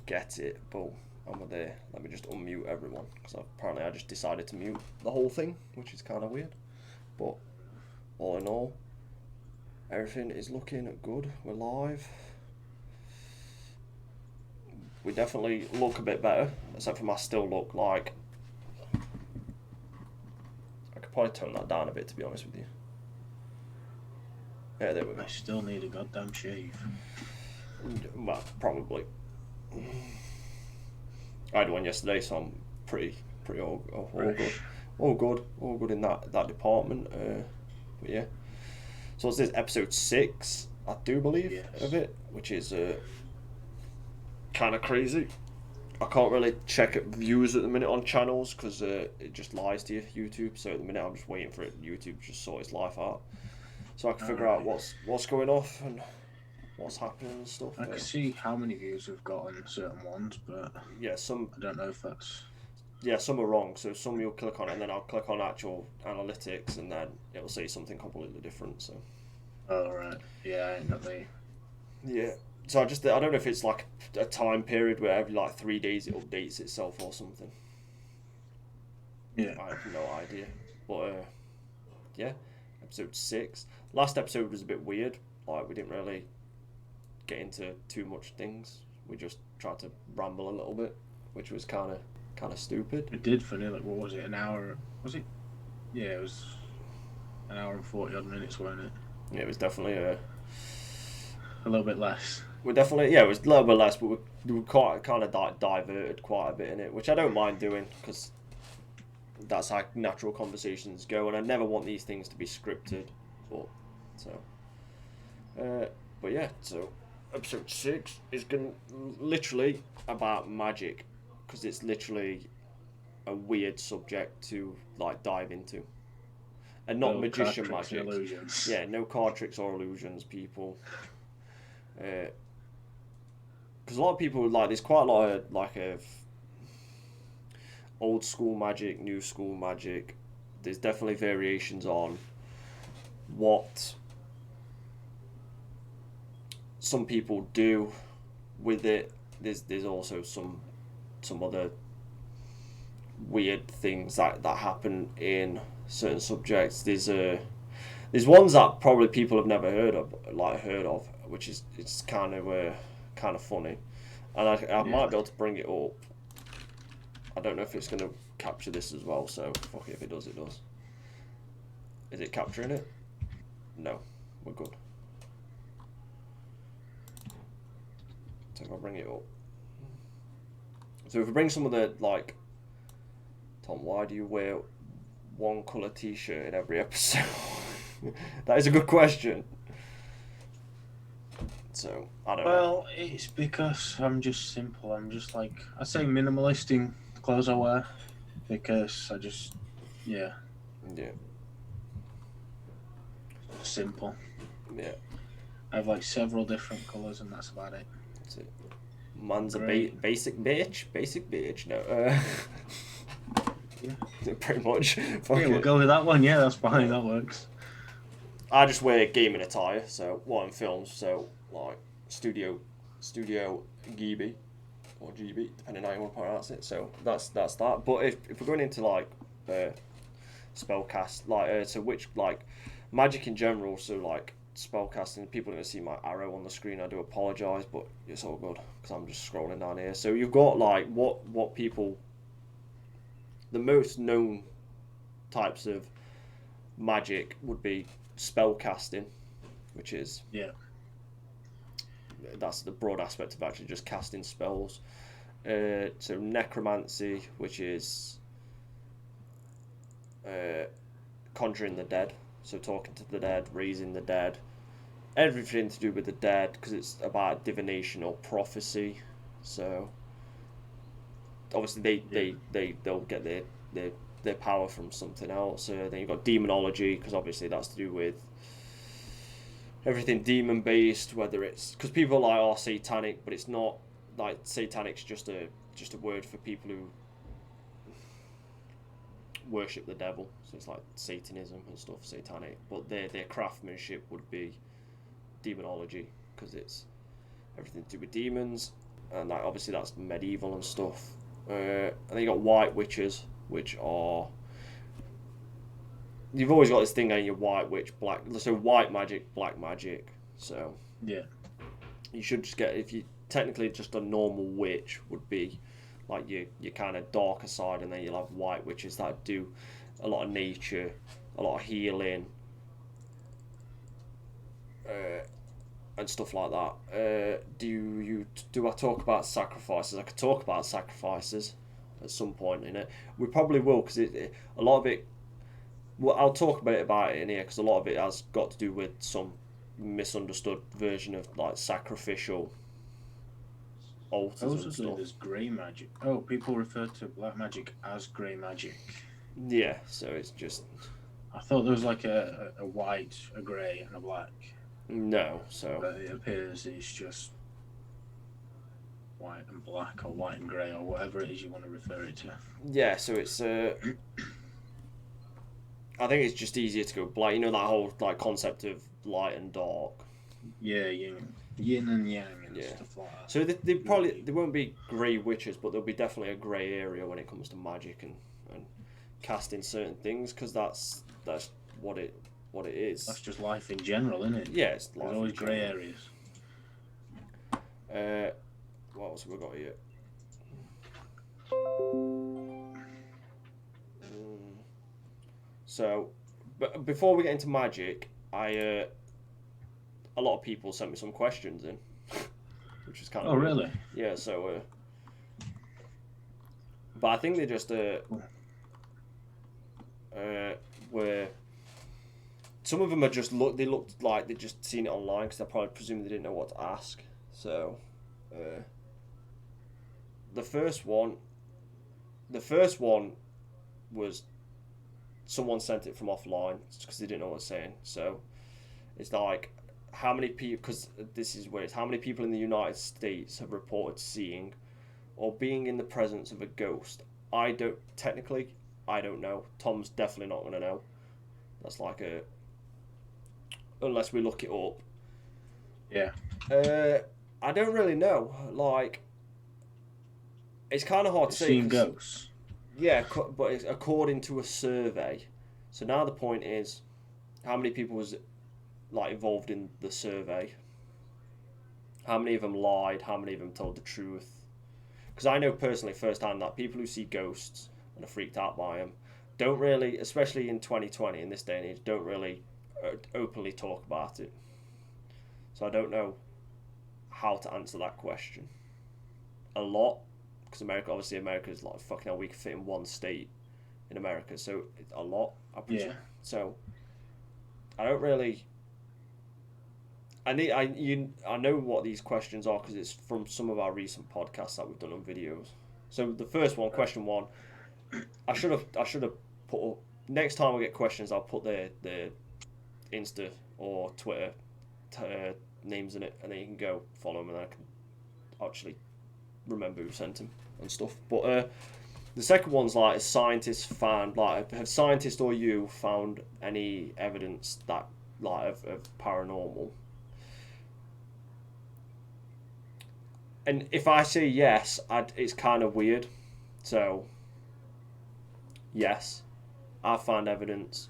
get it, but I'm there. Let me just unmute everyone because apparently I just decided to mute the whole thing, which is kind of weird. But all in all, everything is looking good. We're live. We definitely look a bit better, except for my still look like. I could probably tone that down a bit, to be honest with you. Yeah, there we go. I still need a goddamn shave. Well, probably. I had one yesterday, so I'm pretty all good. All good in that department. But yeah. So it's this episode 6, I do believe, Yes. of it, which is kind of crazy. I can't really check views at the minute on channels because it just lies to you, YouTube. So at the minute I'm just waiting for it, YouTube to just sort its life out, so I can figure out what's going off and what's happening and stuff. I can see how many views we've got on certain ones, but Yeah, I don't know if that's. yeah, some are wrong. So some you'll click on it, and then I'll click on actual analytics, and then it'll say something completely different. So Oh right, yeah, I ain't got the. yeah. So I don't know if it's like a time period where every like 3 days it updates itself or something. Yeah. I have no idea. But yeah, episode 6. Last episode was a bit weird. Like we didn't really get into too much things. We just tried to ramble a little bit, which was kind of stupid. It did for nearly, what was it, an hour? Was it? Yeah, it was an hour and 40 odd minutes, wasn't it? Yeah, it was definitely A little bit less. we're definitely yeah, it was a little bit less, but we were quite kind of diverted quite a bit in it, which I don't mind doing because that's how natural conversations go, and I never want these things to be scripted. But so, but yeah, so episode 6 is going literally about magic because it's literally a weird subject to like dive into, and not No magician card tricks and magic. illusions. Yeah, no card tricks or illusions, people. Because a lot of people like there's quite a lot of like of old school magic, new school magic. There's definitely variations on what some people do with it. There's also some other weird things that happen in certain subjects. There's ones that probably people have never heard of, which is it's kind of funny, and I might be able to bring it up. I don't know if it's going to capture this as well, so fuck it, if it does, it does. Is it capturing it? No, we're good. So if I bring it up. So if we bring some of the, like, Tom, why do you wear one colour t-shirt in every episode? That is a good question. So, I don't know. Well, it's because I'm just simple. I'm just like, I say minimalist in the clothes I wear because I just, yeah, Yeah, simple. yeah, I have like several different colours and that's about it. that's it. Man's Great. a basic bitch. Basic bitch, no. Yeah. Pretty much. Fuck Yeah, we'll it. go with that one. Yeah, that's fine. That works. I just wear gaming attire, so well in films, so like studio GB or GB, depending on how you want to pronounce it. So that's that. But if we're going into like spellcast, like so which like magic in general, so like spellcasting, people are gonna see my arrow on the screen. I do apologise, but it's all good because I'm just scrolling down here. So you've got like what people, the most known types of magic would be spellcasting, which is Yeah. that's the broad aspect of actually just casting spells. So necromancy, which is conjuring the dead, so talking to the dead, raising the dead, everything to do with the dead because it's about divination or prophecy. So obviously they'll get their power from something else. Then you've got demonology because obviously that's to do with everything demon based, whether it's because people are like satanic, but it's not. Like satanic's just a word for people who worship the devil. So it's like Satanism and stuff, satanic. But their craftsmanship would be demonology because it's everything to do with demons. and like obviously that's medieval and stuff. And then you got white witches, which are you've always got this thing on your white witch, black. So white magic, black magic. So Yeah. you should just get if you technically just a normal witch would be like your kind of darker side, and then you'll have white witches that do a lot of nature, a lot of healing, and stuff like that. Do I talk about sacrifices? I could talk about sacrifices at some point in it. We probably will because a lot of it. Well, I'll talk a bit about it in here because a lot of it has got to do with some misunderstood version of like sacrificial altars and Supposedly stuff. there's grey magic. Oh, people refer to black magic as grey magic. Yeah, so it's just I thought there was like a white, a grey, and a black. no. So But it appears it's just white and black, or white and grey, or whatever it is you want to refer it to. yeah, so it's I think it's just easier to go black. You know that whole like concept of light and dark. Yeah, yin and yang and Yeah. stuff like that. So they probably there won't be grey witches, but there'll be definitely a grey area when it comes to magic and casting certain things because that's what it is. That's just life in general, isn't it? Yeah, it's There's life always in grey general. areas. What else have we got here? So, but before we get into magic, a lot of people sent me some questions in, which is kind of Oh, weird. really? Yeah. So, but I think they just were some of them are just they looked like they just seen it online because they probably presumed they didn't know what to ask. So, the first one was someone sent it from offline because they didn't know what it was saying. So it's like how many people, because this is where it's how many people in the United States have reported seeing or being in the presence of a ghost. I don't know. Tom's definitely not going to know. That's like unless we look it up. Yeah. I don't really know. Like, it's kind of hard to say. Seeing ghosts. Yeah, but it's according to a survey. So now the point is, how many people was like involved in the survey? How many of them lied? How many of them told the truth? Because I know personally, firsthand, that people who see ghosts and are freaked out by them don't really, especially in 2020 in this day and age, don't really openly talk about it. So I don't know how to answer that question. A lot. Because America is like fucking hell. We can fit in one state in America, so it's a lot. I presume. Yeah. So I don't really. I know what these questions are because it's from some of our recent podcasts that we've done on videos. So the first one, question one, I should have put up, next time I get questions, I'll put the Insta or Twitter names in it, and then you can go follow them, and I can actually remember who sent them and stuff. But the second one's like, has scientists found, like, have scientists or you found any evidence that like of paranormal? And if I say yes, it's kind of weird. So yes, I've found evidence.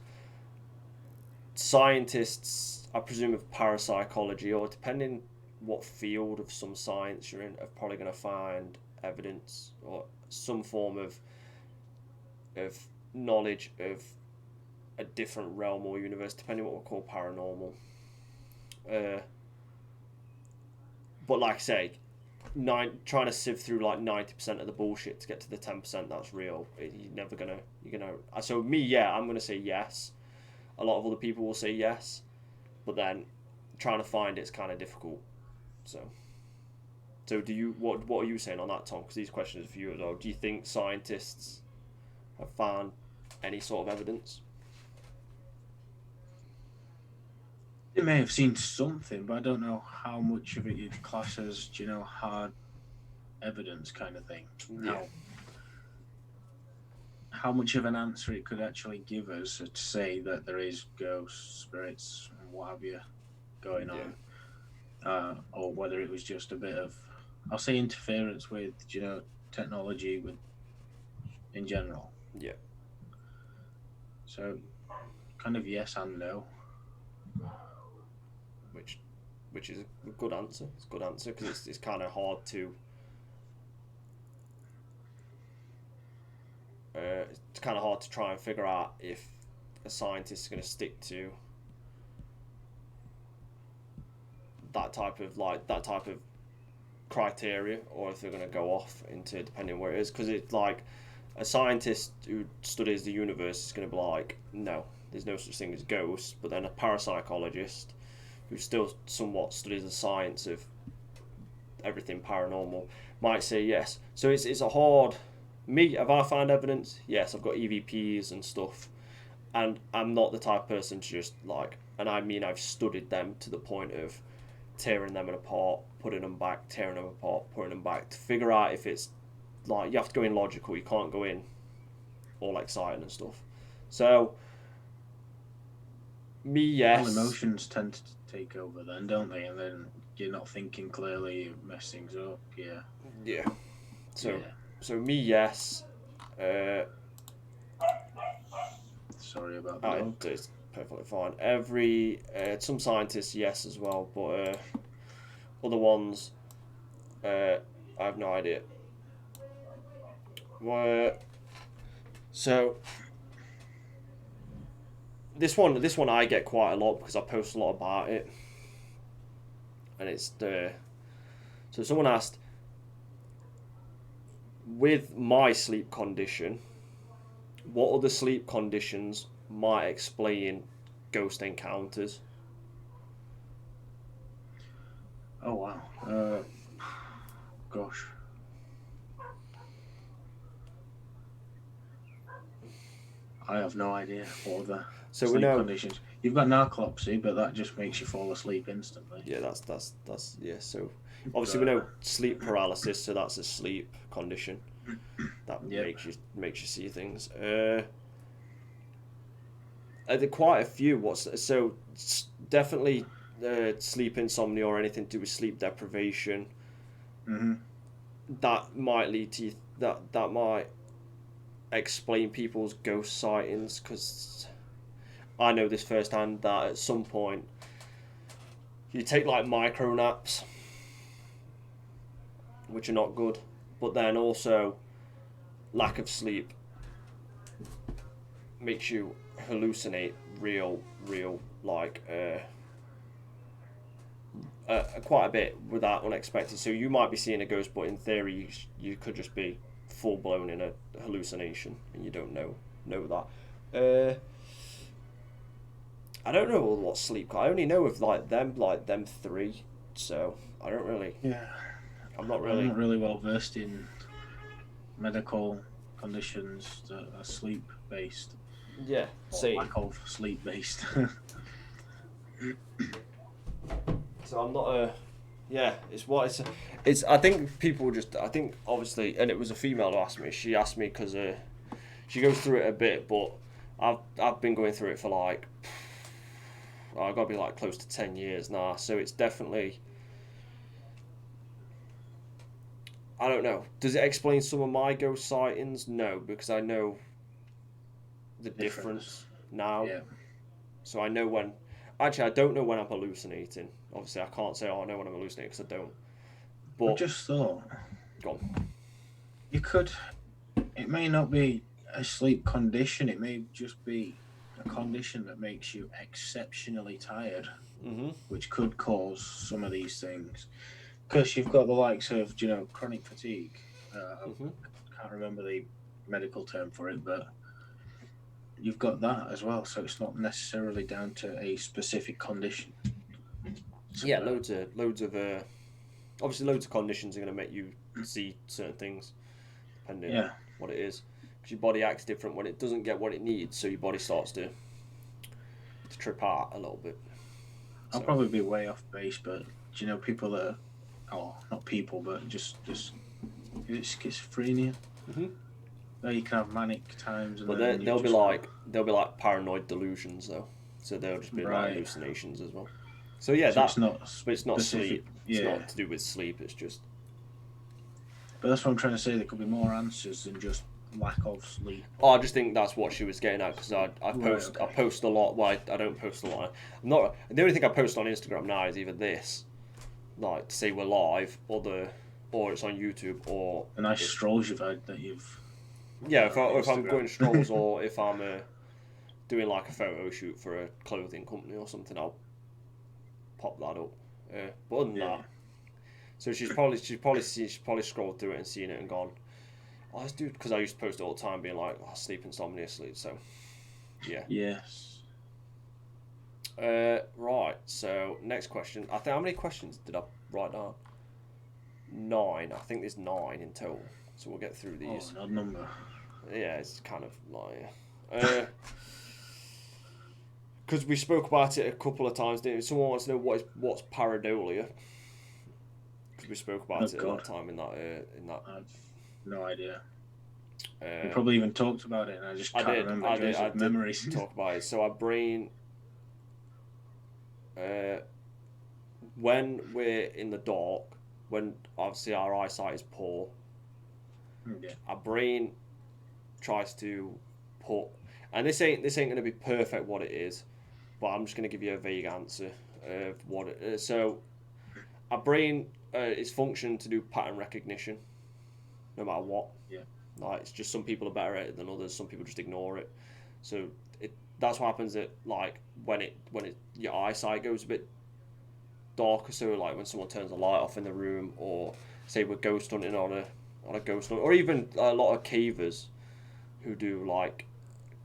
Scientists, I presume, of parapsychology, or depending what field of some science you're in, are probably going to find evidence or some form of knowledge of a different realm or universe, depending on what we call paranormal. But like I say, trying to sieve through like 90% of the bullshit to get to the 10% that's real, you're gonna. So me, yeah, I'm gonna say yes. A lot of other people will say yes, but then trying to find it's kind of difficult. So do you what are you saying on that, Tom? Because these questions are for you as well. Do you think scientists have found any sort of evidence? They may have seen something, but I don't know how much of it you'd class as, hard evidence kind of thing. Yeah. How much of an answer it could actually give us to say that there is ghosts, spirits, and what have you going on, or whether it was just a bit of I'll say interference with technology with in general. Yeah. So kind of yes and no. Which is a good answer. It's a good answer because it's kind of hard to. It's kind of hard to try and figure out if a scientist is going to stick to that type of criteria, or if they're going to go off into depending on where it is. Because it's like a scientist who studies the universe is going to be like, no, there's no such thing as ghosts. But then a parapsychologist who still somewhat studies the science of everything paranormal might say yes. So it's a hard. Me, have I found evidence? Yes, I've got EVPs and stuff, and I'm not the type of person to just like. And I mean, I've studied them to the point of tearing them apart, putting them back, tearing them apart, putting them back to figure out if it's like you have to go in logical. You can't go in all exciting and stuff. So me, yes. Well, emotions tend to take over then, don't they? And then you're not thinking clearly, you mess things up. Yeah. Yeah. So Yeah. so me, yes. Sorry about that. It's perfectly fine. Some scientists, yes, as well, but other ones, I have no idea. So this one I get quite a lot because I post a lot about it, and it's so someone asked, with my sleep condition, what other sleep conditions might explain ghost encounters? Oh wow. Gosh. I have no idea what the So sleep conditions. You've got narcolepsy, but that just makes you fall asleep instantly. Yeah, that's yeah. So obviously we know sleep paralysis, so that's a sleep condition that makes you see things. There are quite a few. Definitely sleep insomnia or anything to do with sleep deprivation. Mm-hmm. That might lead to that might explain people's ghost sightings, because I know this firsthand that at some point you take like micro naps, which are not good, but then also lack of sleep makes you hallucinate real like quite a bit with that unexpected. So you might be seeing a ghost, but in theory you could just be full blown in a hallucination and you don't know that. I don't know what sleep. I only know of like them three. So I don't really. Yeah. I'm not really well versed in medical conditions that are sleep based. Yeah. Or lack of sleep based. So I'm not a. Yeah, it's. I think people just. I think obviously, and it was a female who asked me. She asked me because she goes through it a bit, but I've been going through it for like. I've got to be like close to 10 years now, so it's definitely. I don't know. Does it explain some of my ghost sightings? No, because I know the difference now. Yeah. So I know when. Actually, I don't know when I'm hallucinating. Obviously, I can't say, I know when I'm hallucinating, because I don't. But I just thought. Go on. You could. It may not be a sleep condition. It may just be a condition that makes you exceptionally tired, which could cause some of these things. Because you've got the likes of, chronic fatigue. I can't remember the medical term for it, but you've got that as well. So it's not necessarily down to a specific condition. So, yeah, loads of obviously loads of conditions are going to make you see certain things, depending on what it is. Because your body acts different when it doesn't get what it needs, so your body starts to trip out a little bit. I'll probably be way off base, but people that are, not people, but just is it schizophrenia? You can have manic times, but they'll be like paranoid delusions though, so they'll just be like hallucinations as well. So yeah, it's not specific. sleep. It's not to do with sleep. It's just But that's what I'm trying to say. There could be more answers than just lack of sleep. Oh, I just think that's what she was getting at because I post okay. I post a lot. Well, I don't post a lot. I'm not the only thing I post on Instagram now is either this, like to say we're live, or it's on YouTube, or The nice strolls you've had that you've. yeah. If I'm Instagram. going strolls or if I'm doing like a photo shoot for a clothing company or something, I'll pop that up. But other than that, so she's probably scrolled through it and seen it and gone, oh, this dude, because I used to post it all the time, being like, oh, sleep insomnia, sleep. So, yeah. Yes. Right. So next question. I think how many questions did I write down? 9. I think there's 9 in total. So we'll get through these. Oh, an odd number. Yeah, it's kind of like. Because we spoke about it a couple of times, didn't we? Someone wants to know what's pareidolia. Because we spoke about it a lot of time in that. I've no idea. We probably even talked about it, and I just can't remember. I did memories. Talk about it. So our brain, when we're in the dark, when obviously our eyesight is poor, our brain tries to put, and this ain't going to be perfect what it is, but I'm just going to give you a vague answer of what it is. So our brain is functioned to do pattern recognition, no matter what. Yeah. Like, it's just some people are better at it than others. Some people just ignore it. So that's what happens at like when your eyesight goes a bit darker. So like when someone turns the light off in the room, or say we're ghost hunting on a ghost hunt, or even a lot of cavers who do like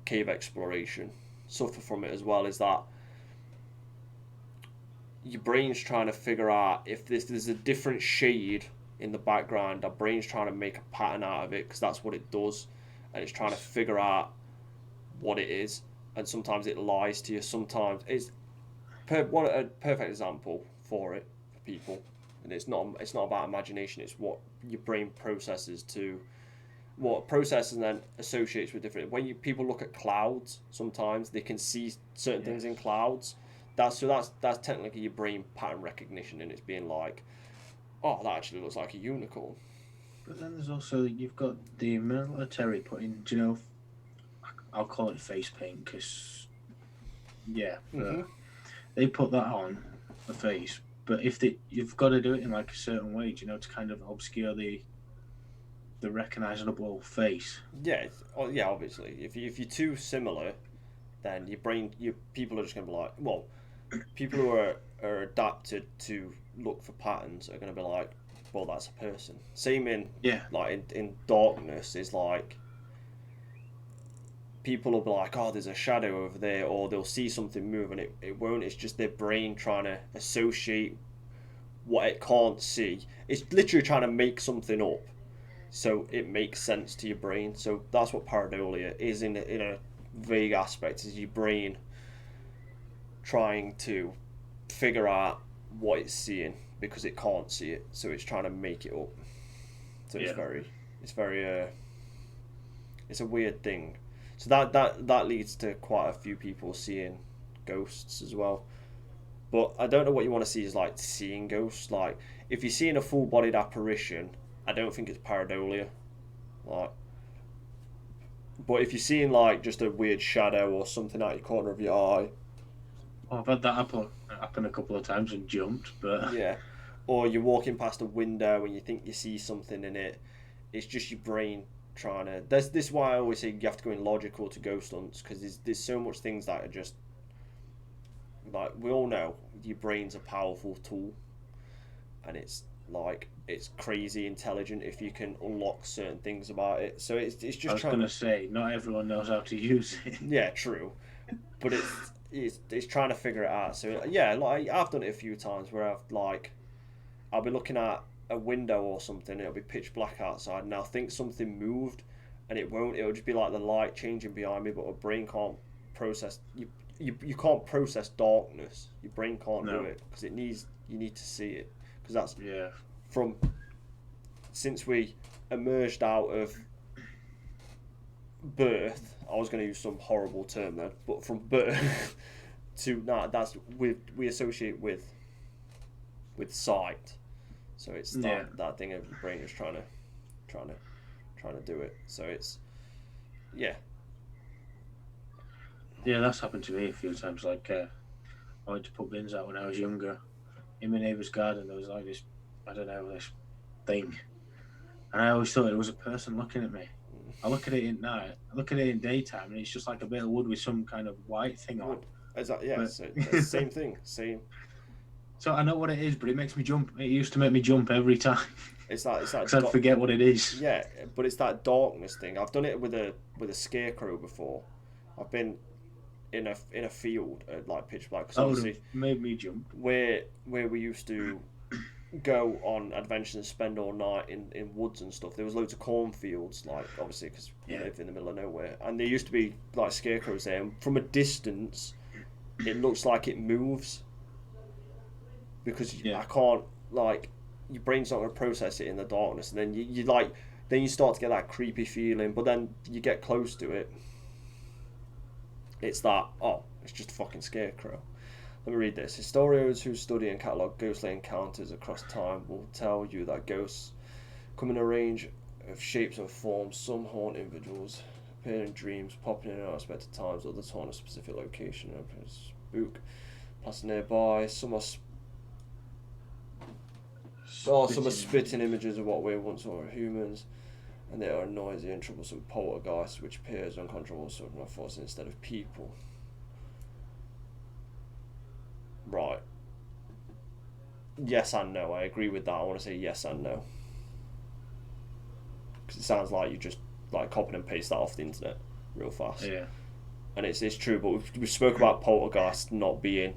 cave exploration suffer from it as well. Is that your brain's trying to figure out if there's a different shade in the background. Our brain's trying to make a pattern out of it because that's what it does, and it's trying to figure out what it is. And sometimes it lies to you. Sometimes it's a perfect example for it for people. And it's not about imagination. It's what your brain processes and then associates with different. When people look at clouds, sometimes they can see certain things in clouds. That's technically your brain pattern recognition, and it's being like, oh, that actually looks like a unicorn. But then there's also, you've got the military putting, do you know, I'll call it face paint because, they put that on the face. But you've got to do it in like a certain way, do you know, to kind of obscure the recognizable face. Yeah, obviously. If you're too similar, then people are just going to be like, well, people who are adapted to look for patterns are going to be like, well, that's a person. Same in in darkness is like, people will be like, oh, there's a shadow over there, or they'll see something move and it won't. It's just their brain trying to associate what it can't see. It's literally trying to make something up so it makes sense to your brain. So that's what pareidolia is in a vague aspect, is your brain trying to figure out what it's seeing because it can't see it, so it's trying to make it up. So it's a weird thing. So that leads to quite a few people seeing ghosts as well. But I don't know what you want to see is like seeing ghosts. Like, if you're seeing a full-bodied apparition, I don't think it's pareidolia. Like, but if you're seeing like just a weird shadow or something out your corner of your eye, I've had that happen a couple of times and jumped, but yeah, or you're walking past a window and you think you see something in it, it's just your brain trying to. This is why I always say you have to go in logical to ghost hunts, because there's so much things that are just like, we all know your brain's a powerful tool, and it's crazy intelligent if you can unlock certain things about it. So it's just. I was going to say, not everyone knows how to use it. Yeah, true, but it's trying to figure it out. So yeah, like I've done it a few times where I'll be looking at a window or something, it'll be pitch black outside, and I'll think something moved, and it won't. It'll just be like the light changing behind me, but my brain can't process. You can't process darkness. Your brain can't do it because you need to see it, because that's from since we emerged out of birth. I was going to use some horrible term then, but from birth to that's we associate with sight. So it's that thing of your brain is trying to trying to do it. So it's yeah. Yeah, that's happened to me a few times. Like, I went to put bins out when I was younger. In my neighbour's garden, there was like this, I don't know, this thing. And I always thought it was a person looking at me. I look at it in night, I look at it in daytime, and it's just like a bit of wood with some kind of white thing on. Wood. Exactly. Yeah. But So the same thing. Same. so I know what it is, but it makes me jump. It used to make me jump every time It's that. because I'd forget what it is. Yeah, but it's that darkness thing. I've done it with a scarecrow before. I've been in a field at like pitch black. Because That would obviously have made me jump. where we used to go on adventures and spend all night in woods and stuff. There was loads of cornfields, like obviously because we live in the middle of nowhere, and there used to be like scarecrows there. And from a distance, it looks like it moves because I can't like your brain's not going to process it in the darkness, and then you like then you start to get that creepy feeling. But then you get close to it, it's that it's just a fucking scarecrow. Let me read this. Historians who study and catalogue ghostly encounters across time will tell you that ghosts come in a range of shapes and forms. Some haunt individuals, appear in dreams, popping in at unexpected times, others haunt a specific location and spook passing nearby. Some are spitting images of what we once saw as humans, and they are noisy and troublesome poltergeists which appear as uncontrollable supernatural forces instead of people. Right. Yes and no. I agree with that. I want to say yes and no. Because it sounds like you just like copy and paste that off the internet real fast. Yeah. And it's true, but we spoke about poltergeist not being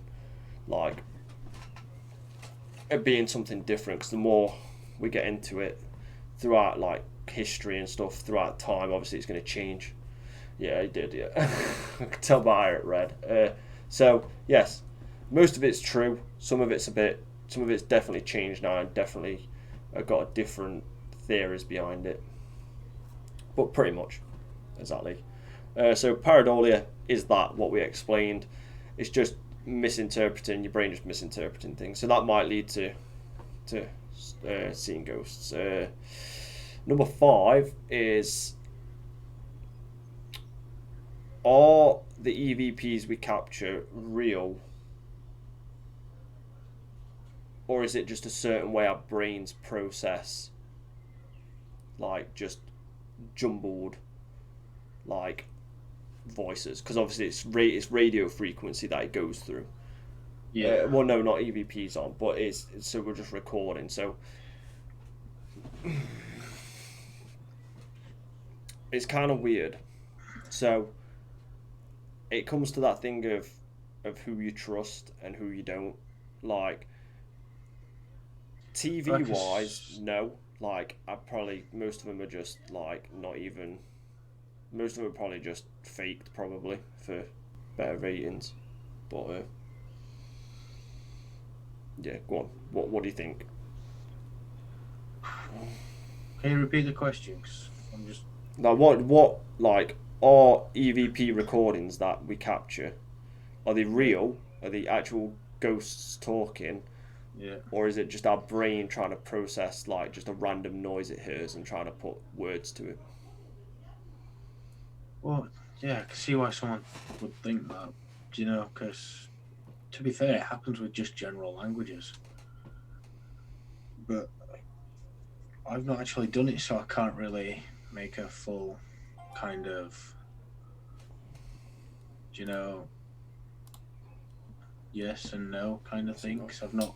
like it being something different. Because the more we get into it throughout like history and stuff, throughout time, obviously it's going to change. Yeah, it did. Yeah, I can tell by how it read. So yes. Most of it's true. Some of it's definitely changed now and definitely got different theories behind it. But pretty much, exactly. So pareidolia is that what we explained. It's just misinterpreting, your brain just misinterpreting things. So that might lead to seeing ghosts. Number 5 is, are the EVPs we capture real? Or is it just a certain way our brains process, like, just jumbled, like, voices? Because obviously it's radio frequency that it goes through. Yeah. Well, no, not EVPs on, but so we're just recording. So it's kind of weird. So it comes to that thing of who you trust and who you don't. Like, TV wise, no. Like, most of them are just like not even. Most of them are probably just faked, probably for better ratings. But yeah, go on. What do you think? Can you repeat the question? 'Cause I'm just. Now, what like are EVP recordings that we capture? Are they real? Are they actual ghosts talking? Yeah. Or is it just our brain trying to process like just a random noise it hears and trying to put words to it? Well, yeah, I can see why someone would think that. Do you know? Because to be fair, it happens with just general languages. But I've not actually done it, so I can't really make a full kind of, you know, yes and no kind of thing. Because I've not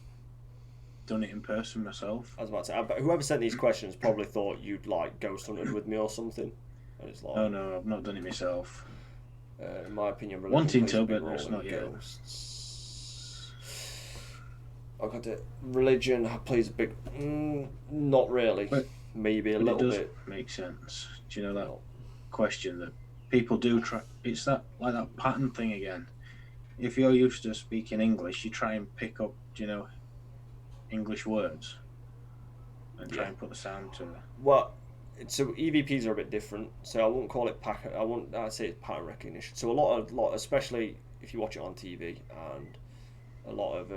done it in person myself. I was about to say, but whoever sent these questions probably thought you'd like ghost hunted with me or something. And it's like, No, I've not done it myself. In my opinion, wanting to, but that's not yet. I got it. Religion plays a big. Not really. But, maybe a little bit. Makes sense. Do you know that question that people do try? It's that like that pattern thing again. If you're used to speaking English, you try and pick up, English words and try and put the sound to it. Well, so EVPs are a bit different. So I wouldn't call it I'd say it's pattern recognition. So a lot, especially if you watch it on TV, and a lot of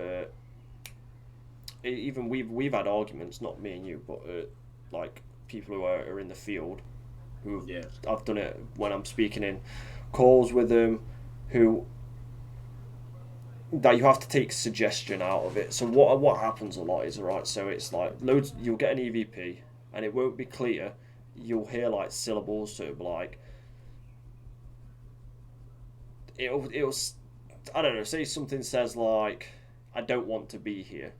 even we've had arguments, not me and you, but like people who are in the field, who Yeah. I've done it when I'm speaking in calls with them, who that you have to take suggestion out of it. So what happens a lot is, right, so it's like loads, you'll get an EVP and it won't be clear. You'll hear like syllables, so it'll be like it'll I don't know, say something says like I don't want to be here.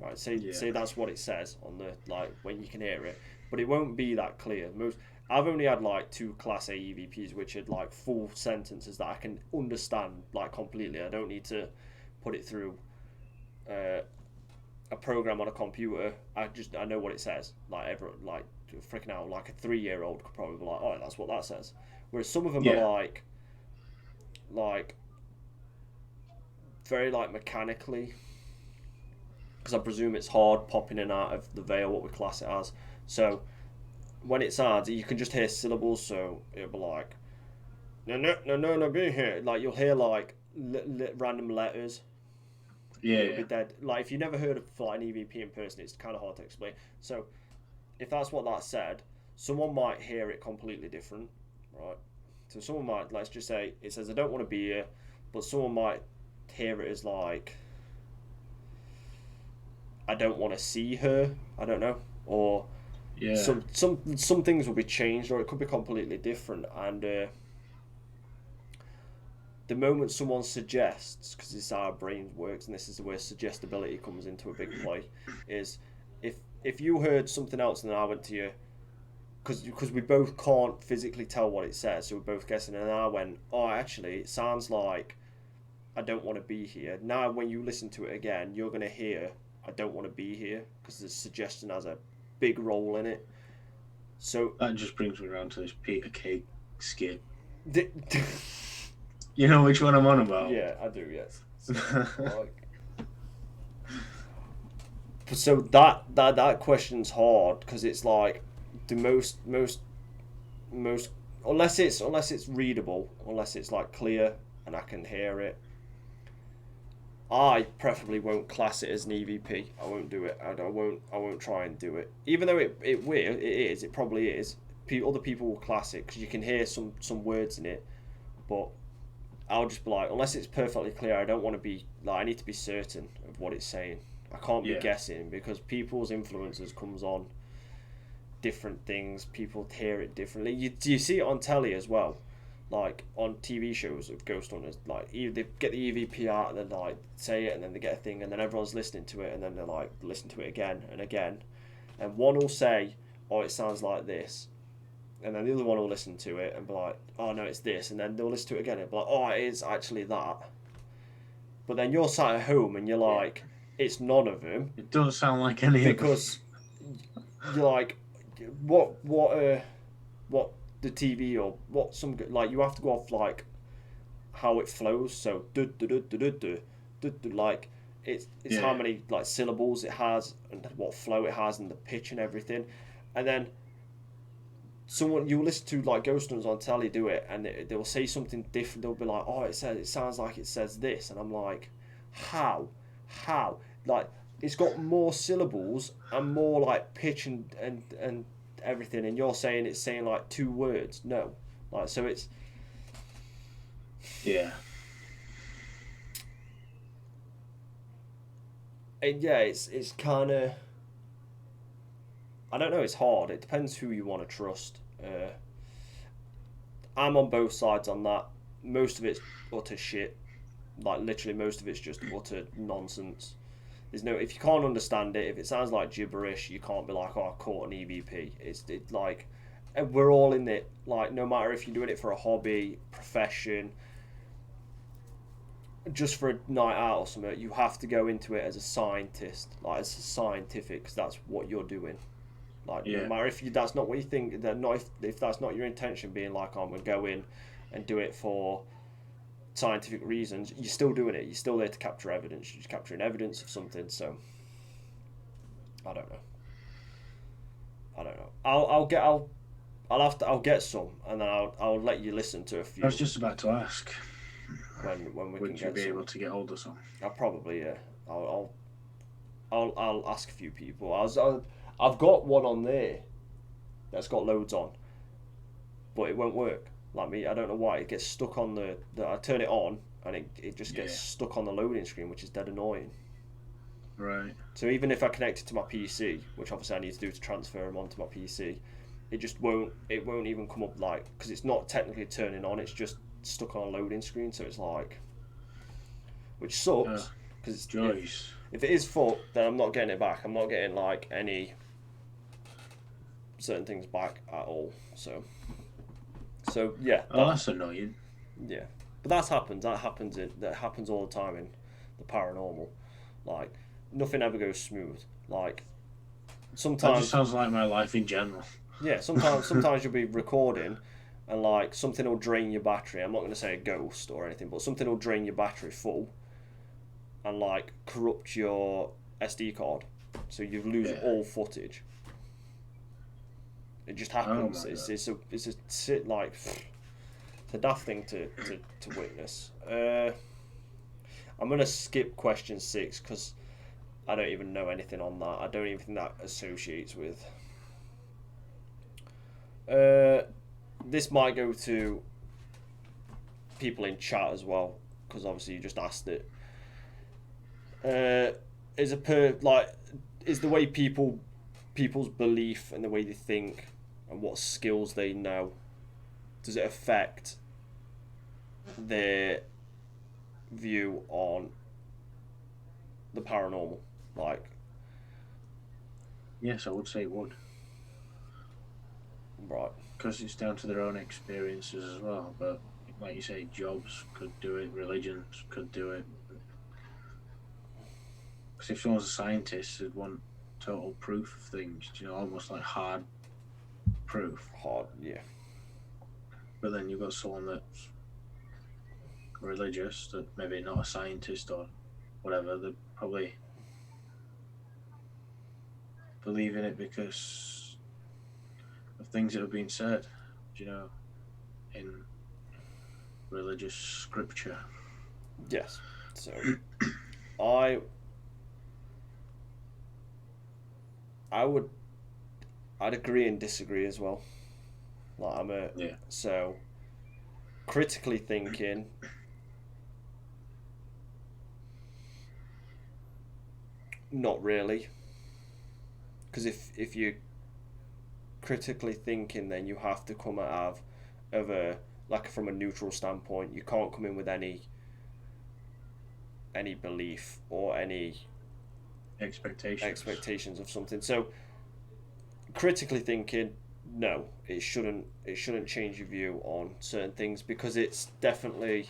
Right, say that's what it says on the, like, when you can hear it, but it won't be that clear. I've only had like 2 Class A EVPs which are like full sentences that I can understand like completely. I don't need to put it through a program on a computer. I know what it says. Like freaking out, like a 3-year-old could probably be like, oh, that's what that says. Whereas some of them are like very like mechanically, because I presume it's hard popping in and out of the veil, what we class it as. So when it's hard, you can just hear syllables, so it'll be like, no, be here. Like, you'll hear like random letters. It'll be dead. Like, if you never heard of like an EVP in person, it's kind of hard to explain. So if that's what that said, someone might hear it completely different, right? So someone might, let's just say, it says, I don't want to be here, but someone might hear it as like, I don't want to see her. I don't know, or some things will be changed, or it could be completely different. And the moment someone suggests, because this is how our brain works, and this is where suggestibility comes into a big play, is if you heard something else and then I went to you, because we both can't physically tell what it says, so we're both guessing, and I went, oh, actually, it sounds like I don't want to be here. Now, when you listen to it again, you're going to hear I don't want to be here, because the suggestion has a big role in it. So that just brings me around to this Peter Cake skit. You know which one I'm on about? Yeah, I do. Yes. So that question's hard, because it's like the most unless it's readable, unless it's like clear and I can hear it. I preferably won't class it as an EVP. I won't do it. I won't try and do it. Even though it probably is. Other people will class it because you can hear some words in it, but I'll just be like, unless it's perfectly clear, I don't want to be like, I need to be certain of what it's saying. I can't be guessing, because people's influences comes on different things. People hear it differently. You see it on telly as well. Like on TV shows of ghost hunters, like they get the EVP out and then like say it, and then they get a thing, and then everyone's listening to it, and then they're like listen to it again and again, and one will say, oh, it sounds like this, and then the other one will listen to it and be like, oh no, it's this, and then they'll listen to it again and be like, oh, it is actually that. But then you're sat at home and you're like, it's none of them. It doesn't sound like any of them. Because you're like, what the TV, or what some, like, you have to go off like how it flows. So like it's how many like syllables it has and what flow it has and the pitch and everything. And then someone, you listen to like ghost hunters on telly do it, and they will say something different. They'll be like, oh, it sounds like it says this, and I'm like, how like it's got more syllables and more like pitch and everything, and you're saying it's saying like 2 words. No, like, so it's it's kind of, I don't know, it's hard. It depends who you want to trust. I'm on both sides on that. Most of it's utter shit. Like, literally most of it's just utter nonsense. There's no, if you can't understand it, if it sounds like gibberish, you can't be like, oh, I caught an EVP. It's like, we're all in it. Like, no matter if you're doing it for a hobby, profession, just for a night out or something, you have to go into it as a scientist, like as a scientific, because that's what you're doing. Like, no matter if that's not what you think, that not if that's not your intention, being like, I'm gonna go in and do it for scientific reasons, you're still doing it. You're still there to capture evidence. You're just capturing evidence of something. So I don't know. I'll get some, and then I'll let you listen to a few. I was just about to ask when we would can you get be some. able to get hold of some? I'll probably I'll ask a few people. I've got one on there that's got loads on, but it won't work. Like me, I don't know why it gets stuck on the I turn it on and it just gets stuck on the loading screen, which is dead annoying. Right. So even if I connect it to my PC, which obviously I need to do to transfer them onto my PC, it just won't. It won't even come up like because it's not technically turning on. It's just stuck on a loading screen. So it's like, which sucks because if it is fucked, then I'm not getting it back. I'm not getting like any certain things back at all. So yeah. Oh, that's annoying. Yeah, but that happens. That happens all the time in the paranormal. Like nothing ever goes smooth. Like sometimes that just sounds like my life in general. Yeah, sometimes you'll be recording, and like something will drain your battery. I'm not going to say a ghost or anything, but something will drain your battery full, and like corrupt your SD card, so you lose all footage. It just happens. It's a daft thing to witness. I'm gonna skip question 6 because I don't even know anything on that. I don't even think that associates with. This might go to people in chat as well because obviously you just asked it. Is the way people's belief and the way they think and what skills they know, does it affect their view on the paranormal? Like, yes, I would say it would. Right. Because it's down to their own experiences as well. But like you say, jobs could do it, religions could do it. Because if someone's a scientist, they'd want total proof of things, almost like hard proof. Hard, yeah. But then you've got someone that's religious, that maybe not a scientist or whatever, they probably believe in it because of things that have been said, in religious scripture. Yes. So I'd agree and disagree as well. Like so critically thinking, not really, because if you're critically thinking, then you have to come out of a from a neutral standpoint. You can't come in with any belief or any expectations of something. So critically thinking, no, it shouldn't change your view on certain things because it's definitely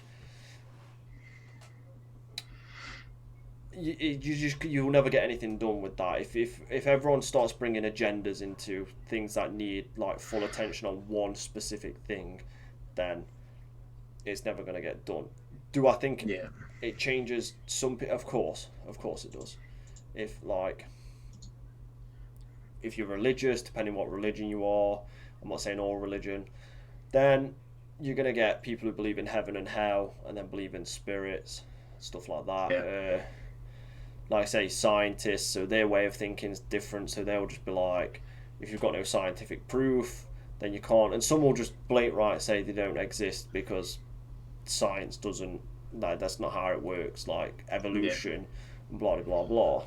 you'll never get anything done with that. If everyone starts bringing agendas into things that need like full attention on one specific thing, then it's never going to get done. Do I think it changes some? Of course it does. If you're religious, depending what religion you are, I'm not saying all religion, then you're going to get people who believe in heaven and hell and then believe in spirits, stuff like that. Like I say, scientists, so their way of thinking is different, so they'll just be like, if you've got no scientific proof, then you can't. And some will just blatantly say they don't exist because science doesn't, that's not how it works, like evolution, blah, blah, blah.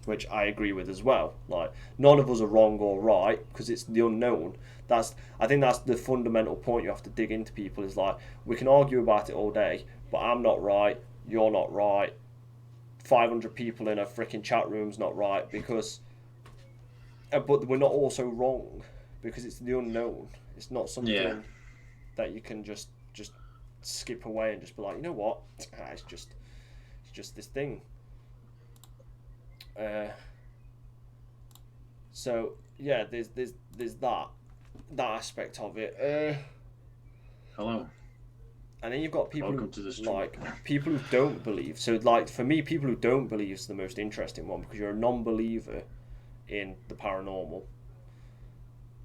Which I agree with as well. Like, none of us are wrong or right because it's the unknown. I think that's the fundamental point you have to dig into people is like, we can argue about it all day, but I'm not right, you're not right, 500 people in a freaking chat room's not right because, but we're not also wrong because it's the unknown. It's not something that you can just skip away and just be like, you know what, it's just this thing. So yeah, there's that aspect of it. Hello. And then you've got people people who don't believe. So like for me, people who don't believe is the most interesting one because you're a non-believer in the paranormal.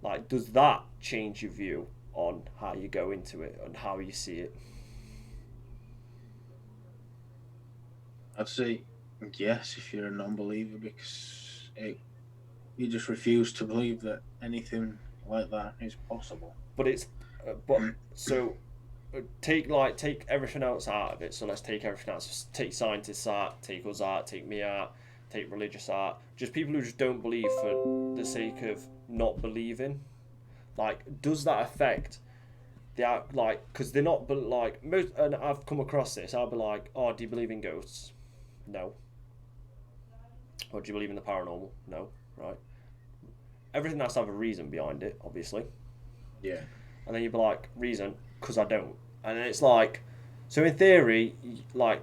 Like, does that change your view on how you go into it and how you see it? I'd say yes if you're a non-believer because you just refuse to believe that anything like that is possible. But take everything else out of it. So let's take everything else. Take scientists out, take us out, take me out, take religious out. Just people who just don't believe for the sake of not believing. Like, does that affect the like? Because they're not, but like most. And I've come across this. I'll be like, oh, do you believe in ghosts? No. Or do you believe in the paranormal? No. Right. Everything has to have a reason behind it, obviously. Yeah. And then you'd be like, reason? Because I don't. And then it's like, so in theory, like,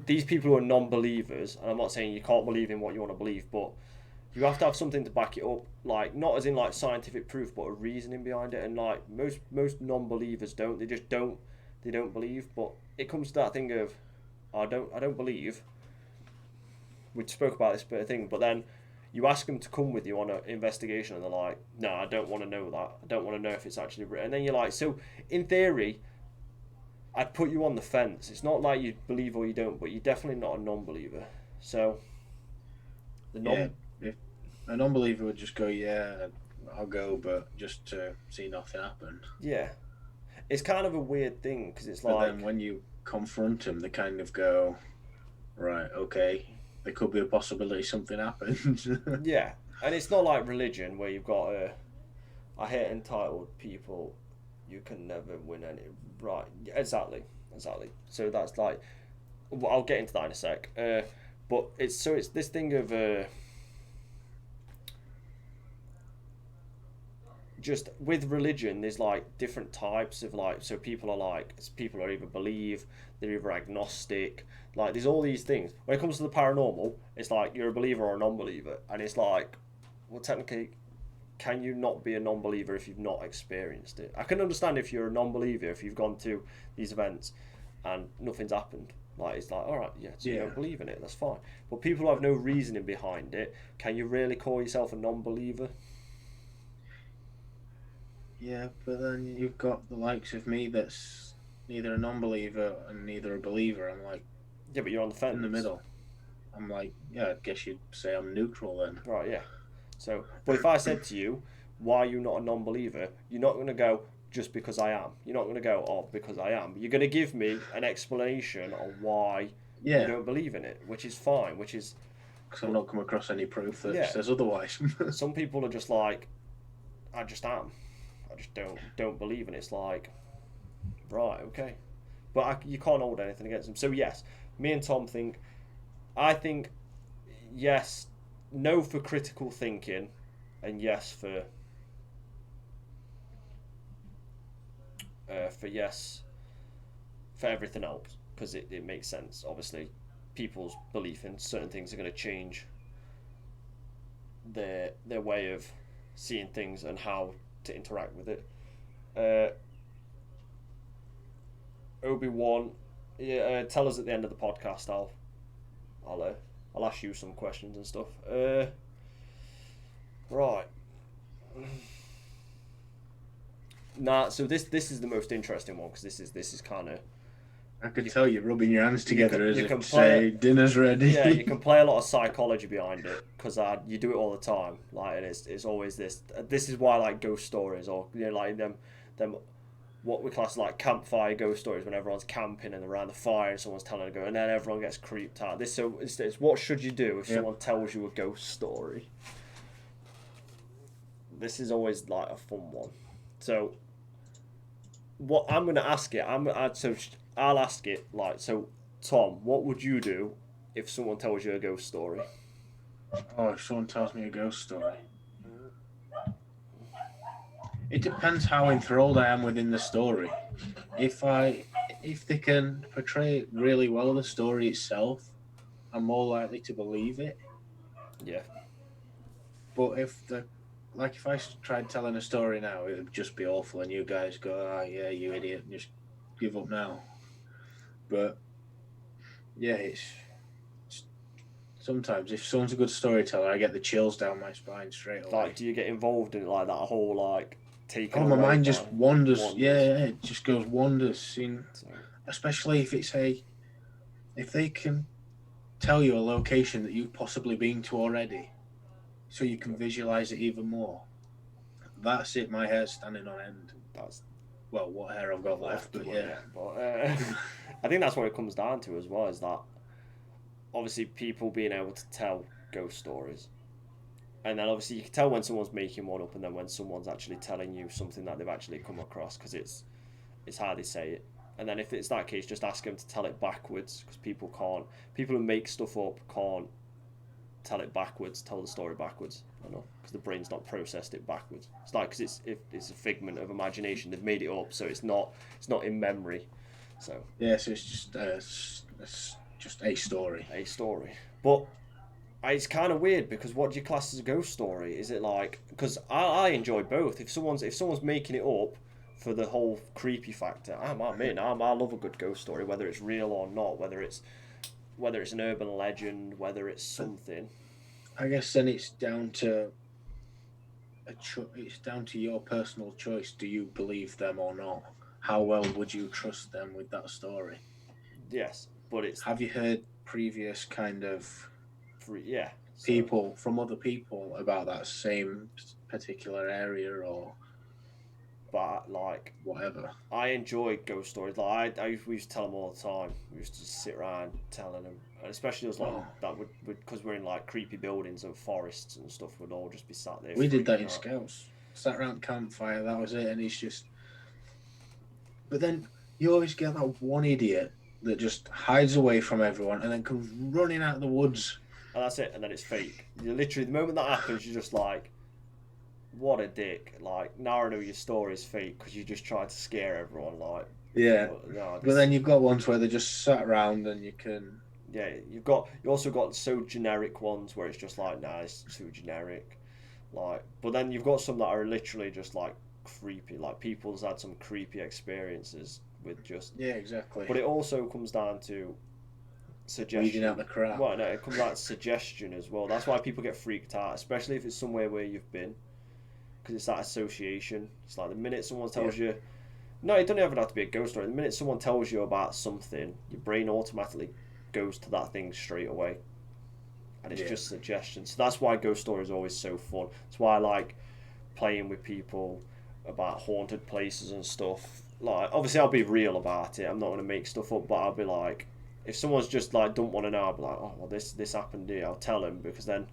these people who are non-believers, and I'm not saying you can't believe in what you want to believe, but you have to have something to back it up, like, not as in like scientific proof, but a reasoning behind it. And like most non-believers don't. They just don't. They don't believe. But it comes to that thing of, I don't believe. We spoke about this bit of thing, but then you ask them to come with you on an investigation, and they're like, "No, I don't want to know that. I don't want to know if it's actually written." And then you're like, "So, in theory, I'd put you on the fence. It's not like you believe or you don't, but you're definitely not a non-believer." So, if a non-believer would just go, "Yeah, I'll go," but just to see nothing happen. Yeah, it's kind of a weird thing because it's but like. Then when you confront them, they kind of go, "Right, okay." There could be a possibility something happens. Yeah, and it's not like religion where you've got I hate entitled people. You can never win any. Right, exactly. So that's like, well, I'll get into that in a sec. But it's this thing of just with religion, there's like different types of like. So people are either believe, they're either agnostic. Like there's all these things. When it comes to the paranormal, it's like you're a believer or a non-believer, and it's like, well, technically, can you not be a non-believer if you've not experienced it? I can understand if you're a non-believer if you've gone to these events and nothing's happened. Like it's like, all right, yeah, so you don't believe in it, that's fine. But people who have no reasoning behind it, can you really call yourself a non-believer? Yeah, but then you've got the likes of me that's neither a non-believer and neither a believer. I'm like, yeah, but you're on the fence. In the middle. I'm like, yeah, I guess you'd say I'm neutral then. Right, yeah. So, but if I said to you, why are you not a non-believer? You're not going to go, just because I am. You're not going to go, oh, because I am. You're going to give me an explanation on why you don't believe in it, which is fine, because I've not come across any proof that says otherwise. Some people are just like, I just am. I just don't believe in it. It's like, right, okay. But you can't hold anything against them. So yes, me and Tom I think, yes, no for critical thinking, and yes for yes for everything else, because it makes sense. Obviously, people's belief in certain things are going to change their way of seeing things and how to interact with it. Obi-Wan, tell us at the end of the podcast. I'll ask you some questions and stuff. Right. Nah, so this is the most interesting one, because this is kind of. I could tell you're rubbing your hands together as if say dinner's ready. Yeah, you can play a lot of psychology behind it, because you do it all the time. Like, and it's always this. This is why I like ghost stories, or like them what we class like campfire ghost stories, when everyone's camping and around the fire and someone's telling a ghost, and then everyone gets creeped out. It's what should you do if someone tells you a ghost story? This is always like a fun one. So, what I'm going to ask it, I'll ask it like, so Tom, what would you do if someone tells you a ghost story? Oh, if someone tells me a ghost story. It depends how enthralled I am within the story. If they can portray it really well, the story itself, I'm more likely to believe it. Yeah. But if I tried telling a story now, it would just be awful, and you guys go, "Oh yeah, you idiot," and just give up now. But yeah, it's sometimes if someone's a good storyteller, I get the chills down my spine straight away. Like, do you get involved in like that whole like taking? Oh, my mind just wanders. Yeah, it just goes wanders. Especially if if they can tell you a location that you've possibly been to already, so you can visualize it even more. that's it. My hair's standing on end. That's Well, what hair I've got left, but yeah. But I think that's what it comes down to as well, is that obviously people being able to tell ghost stories. And then obviously you can tell when someone's making one up and then when someone's actually telling you something that they've actually come across, because it's how they say it. And then if it's that case, just ask them to tell it backwards, because people who make stuff up can't tell the story backwards. I know, because the brain's not processed it backwards. It's like, because it's a figment of imagination. They've made it up, so it's not in memory. So yeah, so it's just a story. A story, but it's kind of weird, because what do you class as a ghost story? Is it like, because I enjoy both. If someone's making it up for the whole creepy factor, I'm in. I love a good ghost story, whether it's real or not, whether it's an urban legend, whether it's something. I guess then it's down to your personal choice. Do you believe them or not? How well would you trust them with that story? Yes, but it's. Have you heard previous kind of so, people from other people about that same particular area or? But like whatever, I enjoy ghost stories. Like we used to tell them all the time. We used to sit around telling them, and especially us that would because we're in like creepy buildings and forests and stuff. We'd all just be sat there. We did that in Scouts. Sat around campfire. That was it. And it's just. But then you always get that one idiot that just hides away from everyone and then comes running out of the woods. And that's it. And then it's fake. You literally, the moment that happens, you're just like, what a dick. Like, now I know your story is fake because you just tried to scare everyone. Like, yeah. But then you've got ones where they just sat around and you can. Yeah, you also got so generic ones where it's just like, nah, it's too generic. Like, but then you've got some that are literally just like creepy. Like, people's had some creepy experiences with just. Yeah, exactly. But it also comes down to suggestion. Weeding out the crap. Well, no, it comes down to suggestion as well. That's why people get freaked out, especially if it's somewhere where you've been. Because it's that association. It's like the minute someone tells you, no, it doesn't even have to be a ghost story. The minute someone tells you about something, your brain automatically goes to that thing straight away, and it's just suggestion. So that's why ghost stories are always so fun. That's why I like playing with people about haunted places and stuff. Like, obviously, I'll be real about it. I'm not going to make stuff up, but I'll be like, if someone's just like don't want to know, I'll be like, oh well, this happened here. I'll tell them, because then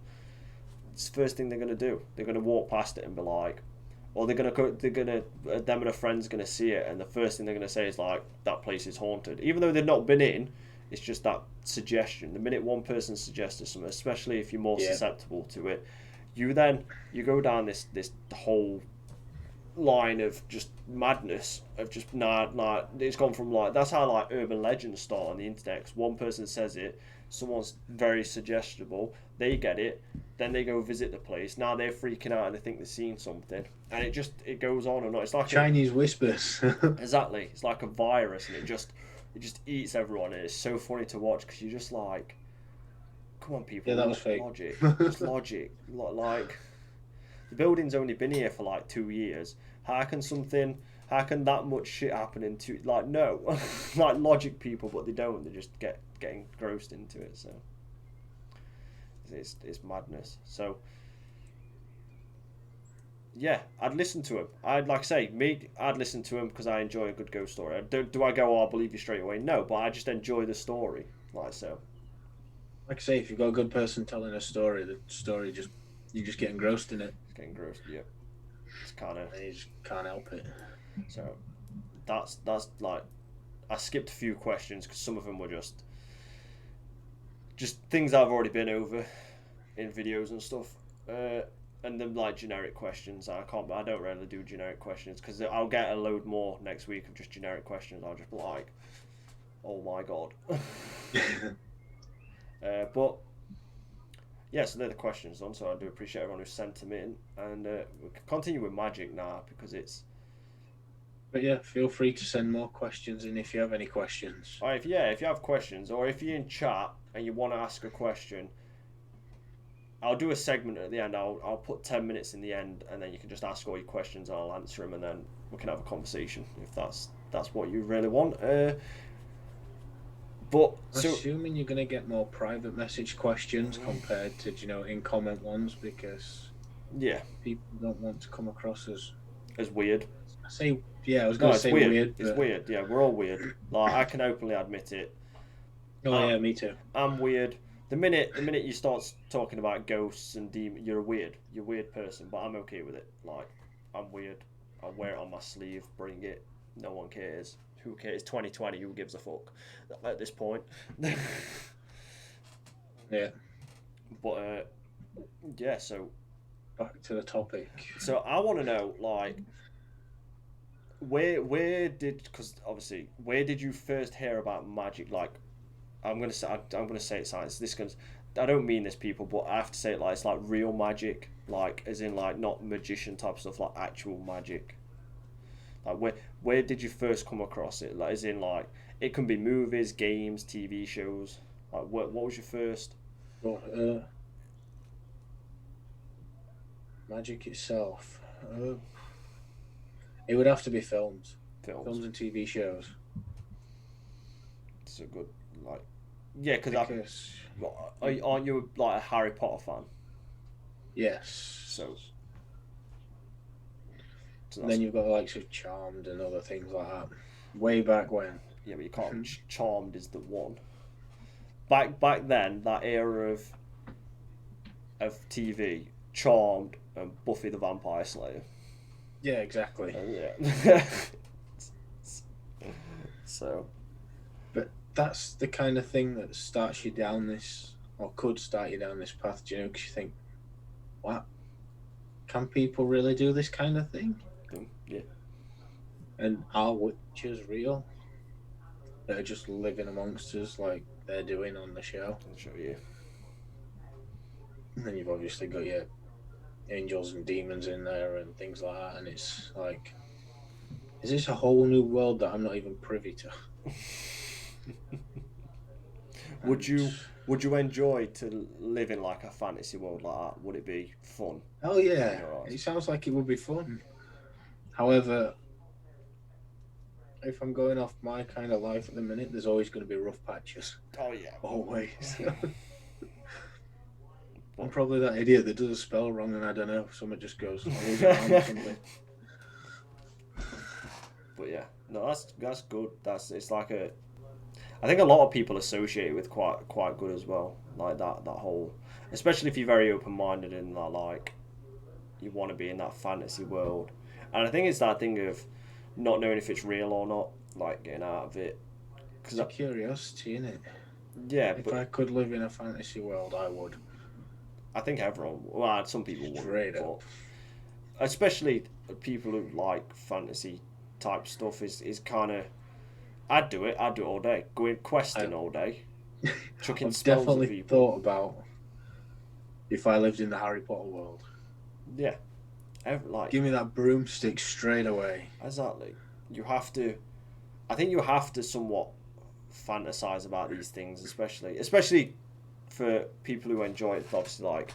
it's the first thing they're gonna do. They're gonna walk past it and be like, or them and a friend's gonna see it, and the first thing they're gonna say is like, that place is haunted, even though they've not been in. It's just that suggestion. The minute one person suggests something, especially if you're more susceptible to it, you go down this whole line of just madness of just it's gone from like, that's how like urban legends start on the internet. 'Cause one person says it, someone's very suggestible, they get it, then they go visit the place, now they're freaking out and they think they're seeing something, and it goes on and on. It's like Chinese whispers. Exactly, it's like a virus, and it just eats everyone, and it's so funny to watch, because you're just like, come on people, that was fake. Logic. Just logic. Like, the building's only been here for like 2 years. How can that much shit happen in two? Like, no. Like, logic people, but they don't. They just get engrossed into it. So it's madness. So yeah, I'd listen to him. I'd listen to him because I enjoy a good ghost story. Do I go, oh, I'll believe you straight away? No, but I just enjoy the story. Like, so. Like I say, if you've got a good person telling a story, the story you just get engrossed in it. Get engrossed, yeah. It's kind of. You just can't help it. So, that's like, I skipped a few questions because some of them were just things I've already been over in videos and stuff, and then like generic questions. I don't really do generic questions because I'll get a load more next week of just generic questions. I'll just be like, oh my god. But yeah, so they're the questions done. So I do appreciate everyone who sent them in, and we can continue with magic now because it's. But yeah, feel free to send more questions in if you have any questions. If you have questions, or if you're in chat and you want to ask a question, I'll do a segment at the end. I'll put 10 minutes in the end, and then you can just ask all your questions and I'll answer them, and then we can have a conversation if that's what you really want. But assuming you're going to get more private message questions compared to in comment ones, because Yeah, People don't want to come across as weird. I was No, going to it's say weird. weird, It's but weird. Yeah, we're all weird. Like I can openly admit it. oh I, yeah, me too. I'm weird. The minute you start talking about ghosts and demons, you're a weird person. But I'm okay with it. Like I'm weird. I wear it on my sleeve. Bring it. No one cares. Who cares? 2020. Who gives a fuck at this point? Yeah, But yeah. So back to the topic. I want to know like where did because obviously where did you first hear about magic? Like I'm gonna say it science. This goes. I don't mean this, people, but I have to say it like it's like real magic, like as in like not magician type stuff, like actual magic. Like where did you first come across it? Like as in like it can be movies, games, TV shows. Like what was your first But magic itself, it would have to be films? films and TV shows, It's a good like yeah, because aren't you like a Harry Potter fan? yes. So so And that's then you've got the likes of Charmed and other things like that. Way back when. yeah, but you can't. Charmed is the one. Back then, that era of TV, Charmed and Buffy the Vampire Slayer. Yeah, exactly. Yeah. So But that's the kind of thing that starts you down this, or could start you down this path, do you know? Because you think, what? Can people really do this kind of thing? yeah, And are witches real? They're just living amongst us like they're doing on the show. I'll show you. And then you've obviously got your angels and demons in there and things like that. And it's like, is this a whole new world that I'm not even privy to? Would And you enjoy to live in like a fantasy world like that? Would it be fun oh in yeah, your eyes? it sounds like it would be fun. However, if I'm going off my kind of life at the minute, there's always going to be rough patches. Oh yeah. Always. I'm But, probably that idiot that does a spell wrong and I don't know, someone just goes, I'll lose an arm or something. but yeah, no, that's good. It's like a. I think a lot of people associate it with quite good as well. Like that whole, especially if you're very open minded and that like, you want to be in that fantasy world. And I think it's that thing of not knowing if it's real or not, like getting out of it. It's a curiosity, isn't it? Yeah, If but I could live in a fantasy world, I would. I think everyone, well, some people would, Straight but up. especially people who like fantasy type stuff is kind of. I'd do it. I'd do it all day. Going questing all day, chucking I've spells at definitely people. thought about if I lived in the Harry Potter world. Yeah, like Give me that broomstick straight away. exactly. You have to. I think you have to somewhat fantasize about these things, especially for people who enjoy it. Obviously, like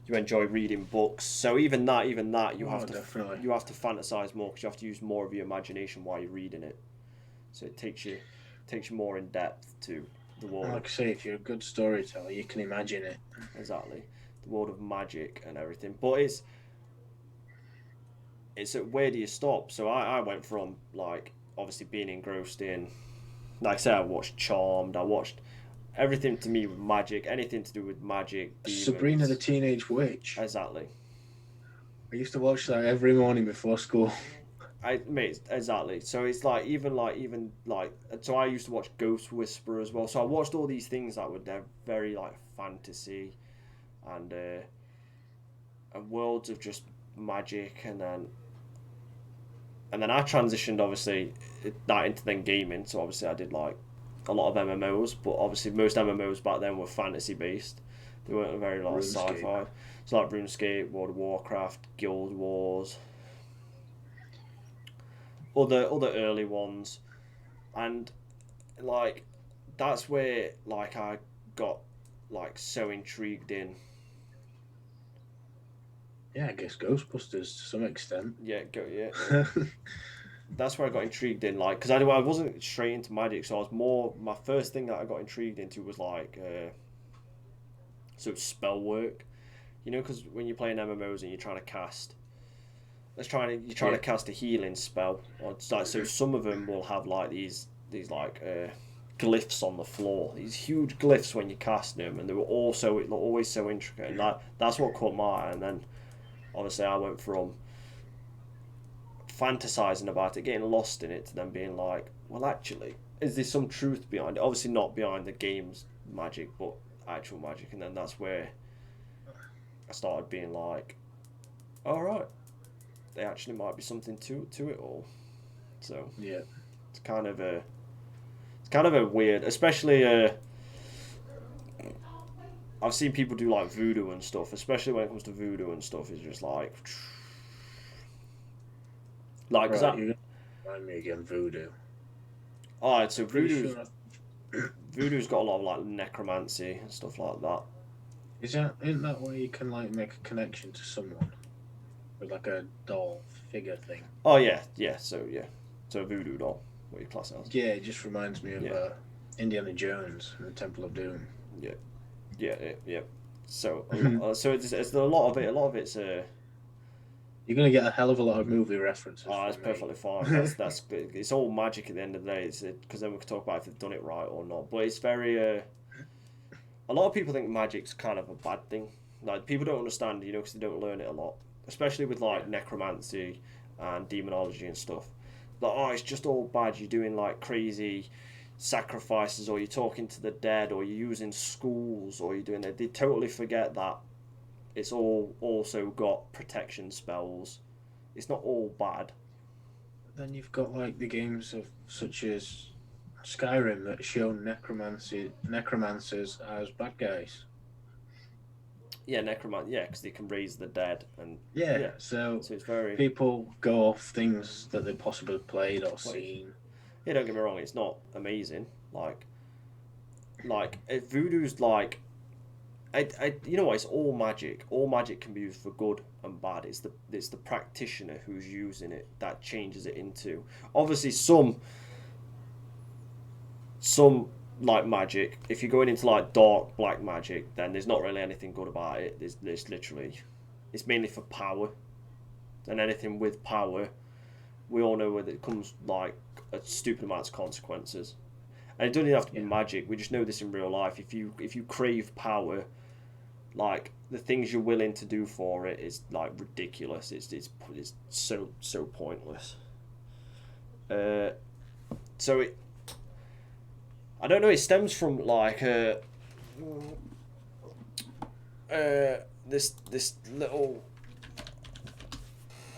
you enjoy reading books, so even that, you have Oh, to definitely. you have to fantasize more because you have to use more of your imagination while you're reading it. So it takes you more in depth to the world. Like I say, if you're a good storyteller, you can imagine it. Exactly, the world of magic and everything. But it's where do you stop? So I went from like obviously being engrossed in, like I said, I watched Charmed. I watched everything to me with magic, anything to do with magic, demons. Sabrina the Teenage Witch. Exactly. I used to watch that every morning before school. Exactly. So it's like even like so I used to watch Ghost Whisperer as well. So I watched all these things that were very like fantasy and worlds of just magic, and then I transitioned obviously that into then gaming. So obviously I did like a lot of MMOs, but obviously most MMOs back then were fantasy based. They weren't very like RuneScape. sci-fi. So like RuneScape, World of Warcraft, Guild Wars, other early ones, and like that's where like I got like so intrigued in. Yeah, I guess Ghostbusters to some extent. Yeah. That's where I got intrigued in, like, because I wasn't straight into magic, so I was more. My first thing that I got intrigued into was like, so spell work. You know, because when you're playing MMOs and you're trying to cast, you're trying to cast a healing spell. Or it's like, so some of them will have like these like glyphs on the floor. These huge glyphs when you cast them, and they were always so intricate. And that's what caught my eye. And then obviously I went from fantasizing about it, getting lost in it, to then being like, well, actually, is there some truth behind it? Obviously not behind the game's magic, but actual magic. And then that's where I started being like, all right, there actually might be something to it all. So yeah, it's kind of a weird, especially I've seen people do like voodoo and stuff, especially when it comes to voodoo and stuff. It's just like right, you're gonna remind me again, voodoo. Alright, so Pretty voodoo's got a lot of like necromancy and stuff like that. isn't that where you can like make a connection to someone with like a doll figure thing? Oh yeah, so a voodoo doll, what you class it as. Yeah, it just reminds me of Indiana Jones and the Temple of Doom. Yeah. So so it's a lot of it. A lot of it's You're gonna get a hell of a lot of movie references. oh, that's perfectly fine. That's it's all magic at the end of the day. Because then we can talk about if they've done it right or not. But it's very. A lot of people think magic's kind of a bad thing. Like people don't understand, you know, because they don't learn it a lot, especially with like necromancy and demonology and stuff. Like, oh, it's just all bad. You're doing like crazy sacrifices, or you're talking to the dead, or you're using schools, or you're doing it. They totally forget that it's all also got protection spells. It's not all bad. Then you've got like the games of such as Skyrim that show necromancers as bad guys. Yeah, necromancy. Yeah, because they can raise the dead, and so it's very people go off things that they possibly played or seen. Yeah, don't get me wrong. It's not amazing. Voodoo's like, you know what? It's all magic. All magic can be used for good and bad. It's the practitioner who's using it that changes it into. Obviously, some like magic. If you're going into like dark black magic, then there's not really anything good about it. There's literally, it's mainly for power, and anything with power, we all know where it comes like a stupid amount of consequences. And it doesn't even have to be magic. We just know this in real life. If you crave power, like the things you're willing to do for it is like ridiculous. It's so pointless. So it, I don't know. It stems from like this little.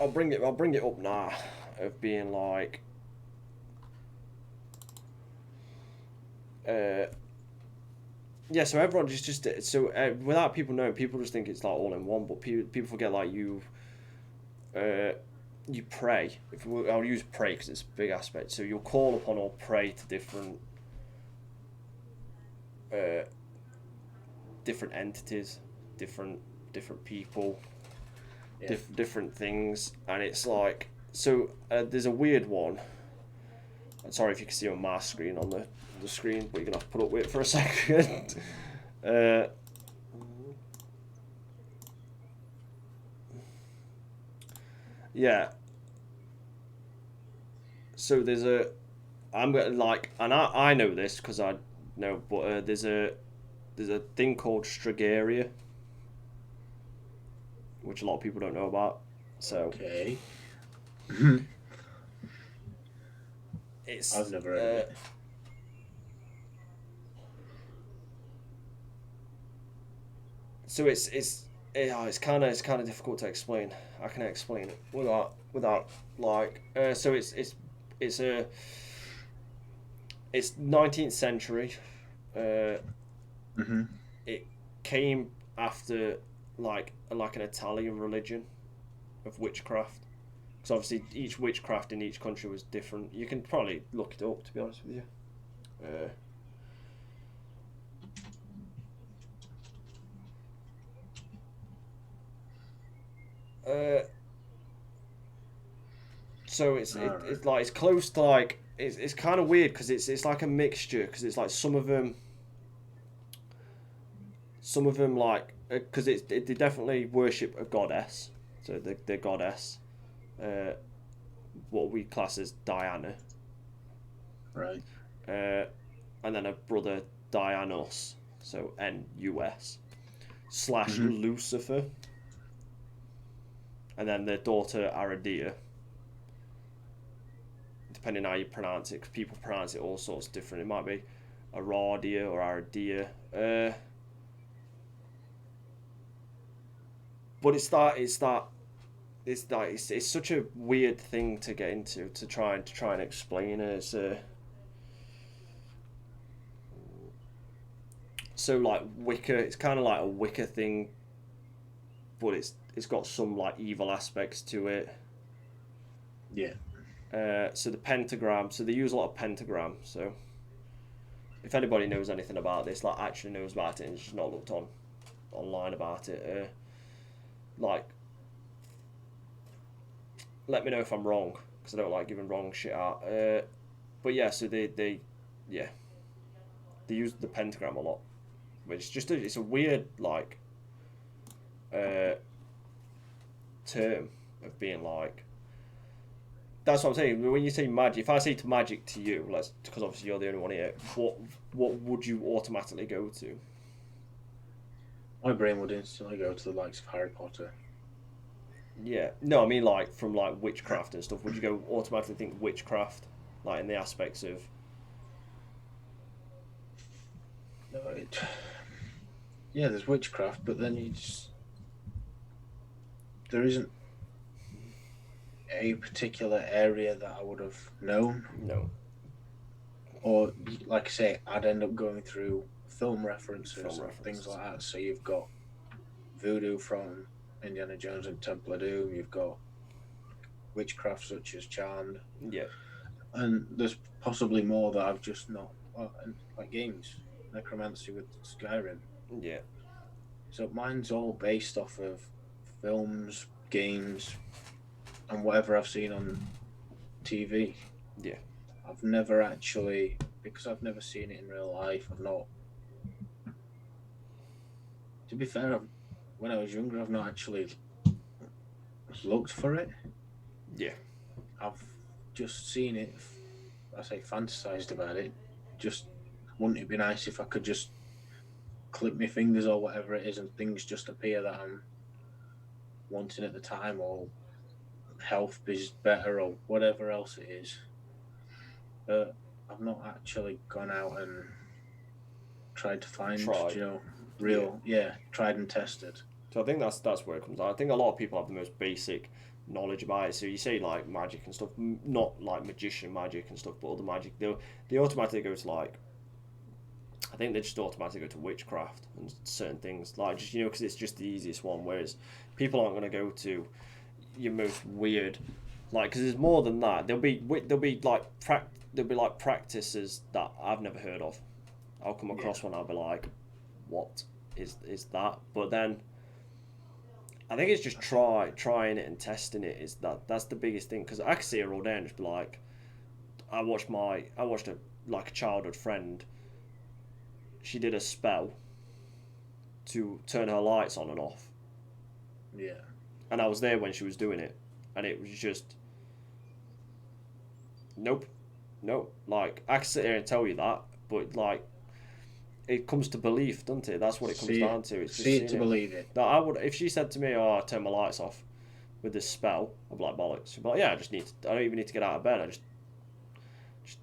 I'll bring it up now. Of being like. Yeah, so everyone just without people knowing, people just think it's like all in one. But people forget like you pray. I'll use pray because it's a big aspect. So you'll call upon or pray to different entities, different people, different things, and it's like so. There's a weird one. I'm sorry if you can see on my screen on the screen, but you're gonna have to put up with it for a second. Yeah. So there's a. I'm gonna like, and I know this because I know, but there's a thing called Stragaria, which a lot of people don't know about. So. Okay. It's. I've never heard of it. So it's kind of difficult to explain. I can explain it without like so it's 19th century. It came after like an Italian religion of witchcraft. Because obviously each witchcraft in each country was different. You can probably look it up, to be honest with you. So it's like it's close to like it's kind of weird because it's like a mixture because it's like some of them like because they definitely worship a goddess. So the goddess, uh, what we class as Diana, Right. and then a brother Dianos, so Nus slash Mm-hmm. Lucifer, and then their daughter Aradia. Depending on how you pronounce it, because people pronounce it all sorts different. It might be Aradia or Aradia. But it's such a weird thing to get into to try and explain it. So like Wicca, it's kind of like a Wicca thing, but it's got some like evil aspects to it. Yeah. So the pentagram, so they use a lot of pentagram. So if anybody knows anything about this, like actually knows about it and just not looked online about it, like let me know if I'm wrong because I don't like giving wrong shit out. But yeah, so yeah they use the pentagram a lot, which is just it's a weird like uh, term of being like. That's what I'm saying. When you say magic, if I say to magic to you, let's because obviously you're the only one here. What would you automatically go to? My brain would instantly go to the likes of Harry Potter. Yeah, no, I mean like from like witchcraft and stuff. Would you go automatically think witchcraft, like in the aspects of? No, yeah, there's witchcraft, but then there isn't a particular area that I would have known, No, or like I say, I'd end up going through film film references and things references. like that. So you've got voodoo from Indiana Jones and Temple of Doom. You've got witchcraft such as Charmed, Yeah, and there's possibly more that I've just not. Well, and like games, necromancy with Skyrim. yeah, So mine's all based off of films, games, and whatever I've seen on TV. yeah. I've never actually, because I've never seen it in real life. I've not. To be fair, when I was younger, I've not actually looked for it. Yeah, I've just seen it. I say fantasized about it. Just wouldn't it be nice if I could just clip my fingers or whatever it is, and things just appear that I'm wanting at the time, or health is better, or whatever else it is. But I've not actually gone out and tried to find, tried. Yeah. real, yeah, tried and tested. So I think that's where it comes down. I think a lot of people have the most basic knowledge about it. So you say like magic and stuff, not like magician magic and stuff, but other magic. They automatically go to like. I think they just automatically go to witchcraft and certain things like just because it's just the easiest one. Whereas people aren't going to go to your most weird, like because there's more than that. There'll be like practices that I've never heard of. I'll come Yeah, across one. I'll be like, what is that? But then I think it's just trying it and testing it is that's the biggest thing because I can see her all day and just be like, I watched a like a childhood friend. She did a spell to turn her lights on and off, yeah, and I was there when she was doing it, and it was just nope, no. Like I can sit here and tell you that, but like it comes to belief, doesn't it? That's what it comes see it, down to. It's just see it seeing to it. believe it. That I would if she said to me, "Oh, I turn my lights off," with this spell, I'd be like bollocks. She'd be like, yeah, I don't even need to get out of bed. I just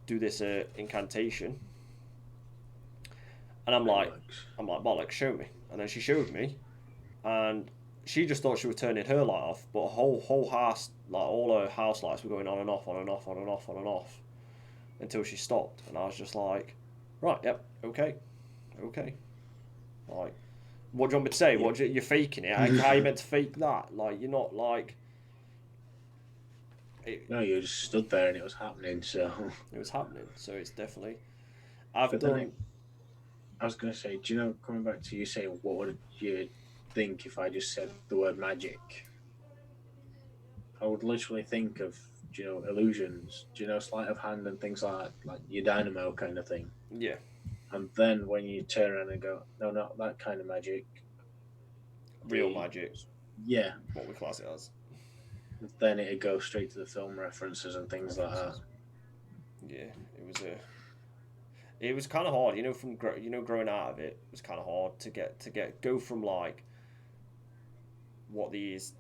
do this incantation, and Bollocks. I'm like bollocks, show me. And then she showed me, and she just thought she was turning her light off, but whole house, like all her house lights were going on and off, on and off, on and off, on and off, until she stopped, and I was just like, right, yep, okay, okay, like. What do you want me to say? Yeah. You're faking it. How are you meant to fake that? Like you're not like it, No, you just stood there and it was happening. So, it was happening. So it's definitely I've but then done. I was going to say, do you know, coming back to you saying, what would you think if I just said the word magic? I would literally think of, illusions, sleight of hand and things like your dynamo kind of thing. Yeah, And then when you turn around and go, no, not that kind of magic, real magic. Yeah. What we class it as. Then it'd go straight to the film references and things like that. Yeah, it was kind of hard, from growing out of it. It was kind of hard to go from like what these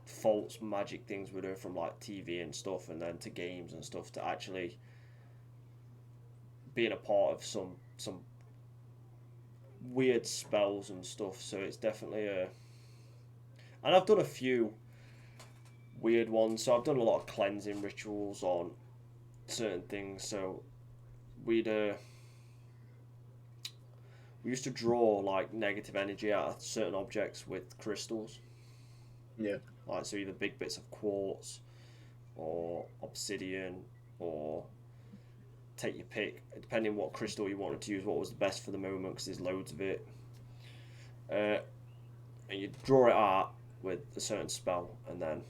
false magic things we do from like TV and stuff, and then to games and stuff, to actually being a part of some weird spells and stuff. So it's definitely and I've done a few weird ones. So I've done a lot of cleansing rituals on certain things. So we used to draw like negative energy out of certain objects with crystals. Yeah. Like, so either big bits of quartz or obsidian, or take your pick, depending what crystal you wanted to use, what was the best for the moment, because there's loads of it. And you draw it out with a certain spell, and then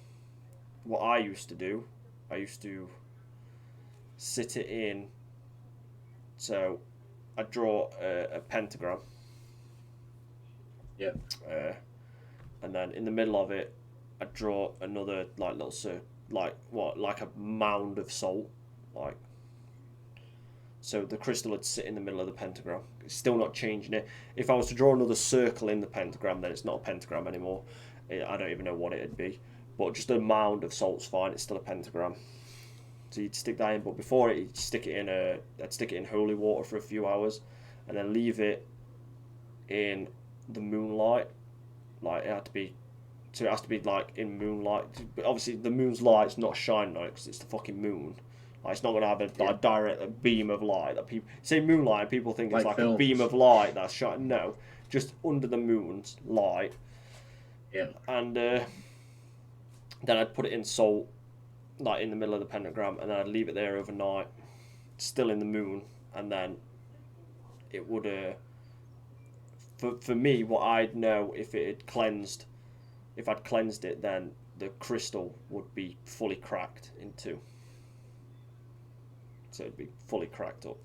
what I used to do, I used to sit it in. So I draw a pentagram. Yeah. And then in the middle of it, I draw another like little like a mound of salt, like. So the crystal would sit in the middle of the pentagram. It's still not changing it. If I was to draw another circle in the pentagram, then it's not a pentagram anymore. I don't even know what it'd be. But just a mound of salt's fine. It's still a pentagram. So you'd stick that in. But before it, I'd stick it in holy water for a few hours, and then leave it in the moonlight. Like it has to be like in moonlight. But obviously the moon's light's not shining on it because it's the fucking moon. Like, it's not going to have a direct beam of light that people say moonlight. And people think it's like films. A beam of light that's shining. No, just under the moon's light. Yeah. And then I'd put it in salt, like in the middle of the pentagram, and then I'd leave it there overnight, still in the moon, and then it would. For me, what I'd know if it had cleansed, if I'd cleansed it, then the crystal would be fully cracked in two. So it'd be fully cracked up,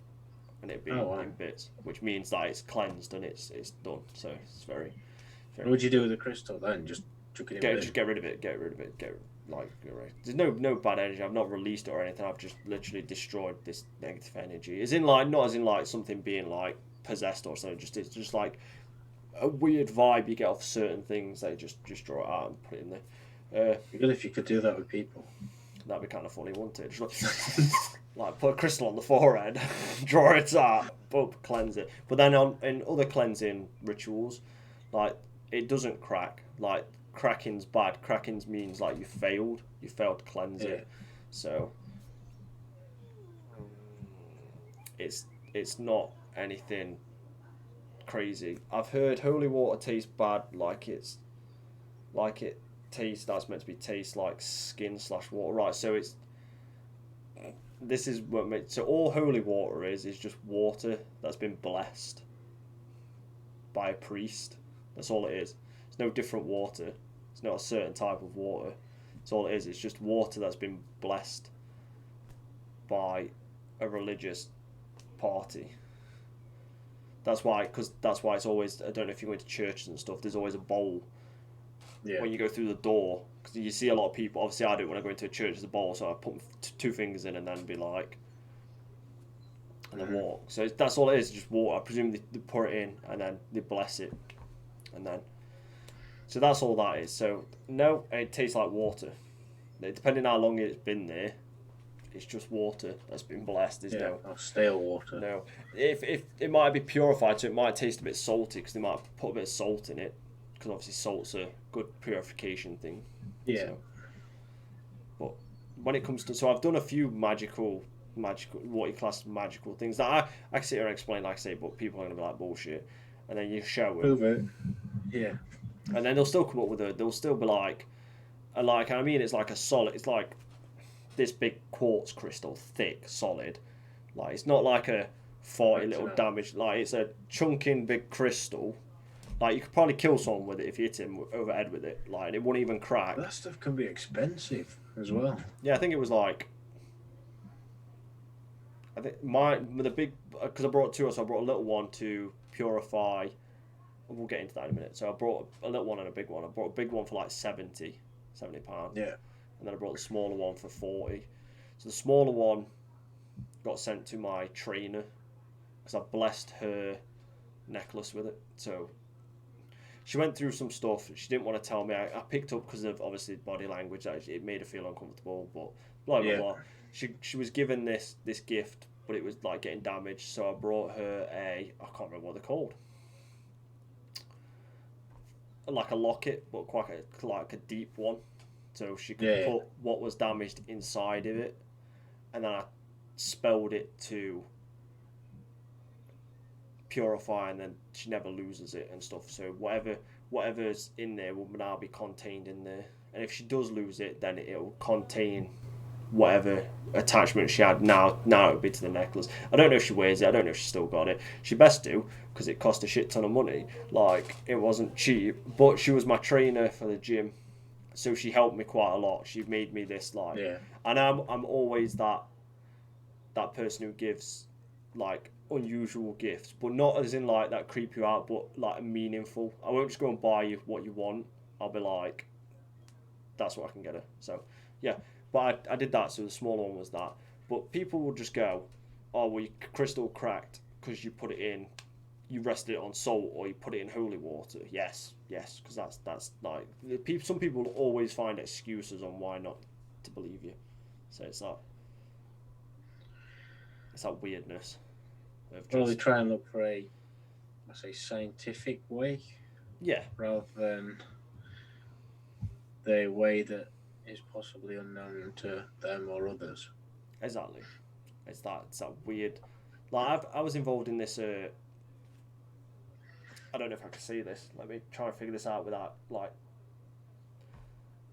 and it'd be in bits, which means that it's cleansed and it's done. So it's very. What would you do with the crystal then? Just chuck it in. Just get rid of it. There's no bad energy. I've not released it or anything. I've just literally destroyed this negative energy. As in like not as in like something being like possessed or something. It's just like a weird vibe you get off certain things. They just draw it out and put it in there. It'd be good if you could do that with people. That'd be kind of funny, wouldn't it? Just like put a crystal on the forehead, draw it out, cleanse it. But then in other cleansing rituals, like it doesn't crack. Like cracking's bad. Cracking's means like you failed to cleanse it. So it's not anything crazy. I've heard holy water tastes bad, like it tastes, that's meant to be taste like skin/water, right? So this is what makes, so all holy water is just water that's been blessed by a priest. That's all it is. It's no different water. It's not a certain type of water. That's all it is. It's just water that's been blessed by a religious party. That's why it's always, I don't know if you go into churches and stuff, there's always a bowl when you go through the door, because you see a lot of people, obviously I do when I go into a church, there's a bowl, so I put two fingers in and then be like, and then walk. So that's all it is, just water. I presume they pour it in and then they bless it, and then, so that's all that is. So no, it tastes like water. Depending how long it's been there, it's just water that's been blessed. There's no stale water. No, if it might be purified, so it might taste a bit salty because they might put a bit of salt in it, because obviously salt's a good purification thing. Yeah. So, but when it comes to, so I've done a few magical, what you class magical things that I can sit here and explain, like I say, but people are gonna be like bullshit, and then you show it. Prove it. Yeah. And then they'll still come up with they'll still be like, and I mean, it's like a solid. It's like this big quartz crystal, thick, solid. Like it's not like a 40 little damage. Like it's a chunking big crystal. Like you could probably kill someone with it if you hit him over the head with it. Like it wouldn't even crack. That stuff can be expensive as well. Yeah, I think it was like. I think the big, because I brought two, so I brought a little one to purify. we'll get into that in a minute. So I brought a little one and a big one. I brought a big one for like £70. Yeah. And then I brought the smaller one for 40. So the smaller one got sent to my trainer because I blessed her necklace with it. So she went through some stuff. She didn't want to tell me. I picked up because of obviously body language. It made her feel uncomfortable. But blah blah blah. She was given this gift, but it was like getting damaged. So I brought her I can't remember what they're called. Like a locket, but quite like a deep one. So she could put what was damaged inside of it, and then I spelled it to purify, and then she never loses it and stuff. So whatever's in there will now be contained in there, and if she does lose it, then it'll contain whatever attachment she had. Now it'll be to the necklace. I don't know if she wears it. I don't know if she still got it. She best do, because it cost a shit ton of money. Like, it wasn't cheap, but she was my trainer for the gym, so she helped me quite a lot. She made me this, like, and I'm always that person who gives like unusual gifts, but not as in like that creep you out, but like meaningful. I won't just go and buy you what you want. I'll be like, that's what I can get her. So yeah, but I did that. So the smaller one was that. But people will just go, oh, well, your crystal cracked because you put it in, you rested it on salt, or you put it in holy water. Yes, because that's like some people will always find excuses on why not to believe you. So it's that weirdness. Probably try and look for a scientific way. Yeah. Rather than the way that is possibly unknown to them or others. Exactly. It's that weird. Like I was involved in this. I don't know if I can say this. Let me try and figure this out without like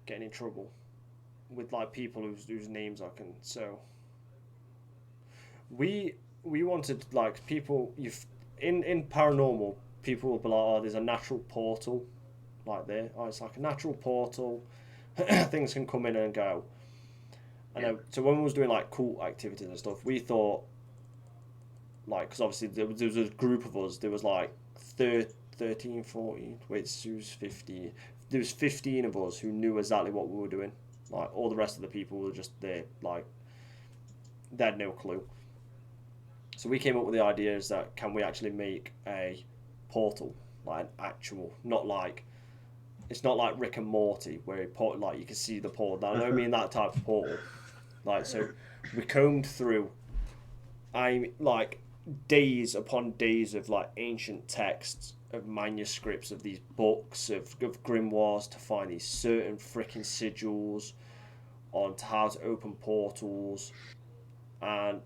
getting in trouble with like people whose names I can. So we wanted like people in paranormal, people will be like, oh, there's a natural portal like there. Oh, it's like a natural portal. Things can come in and go. And so when we was doing like cult activities and stuff, we thought like, because obviously there was a group of us. There was like 13, 14. Wait, Sue's 15. There was 15 of us who knew exactly what we were doing. Like all the rest of the people were just there, like they had no clue. So we came up with the idea is that can we actually make a portal, like an actual, not like, it's not like Rick and Morty where like you can see the portal. I don't mean that type of portal. Like, so we combed through, like days upon days of like ancient texts, of manuscripts, of these books, of grimoires to find these certain freaking sigils on how to open portals, and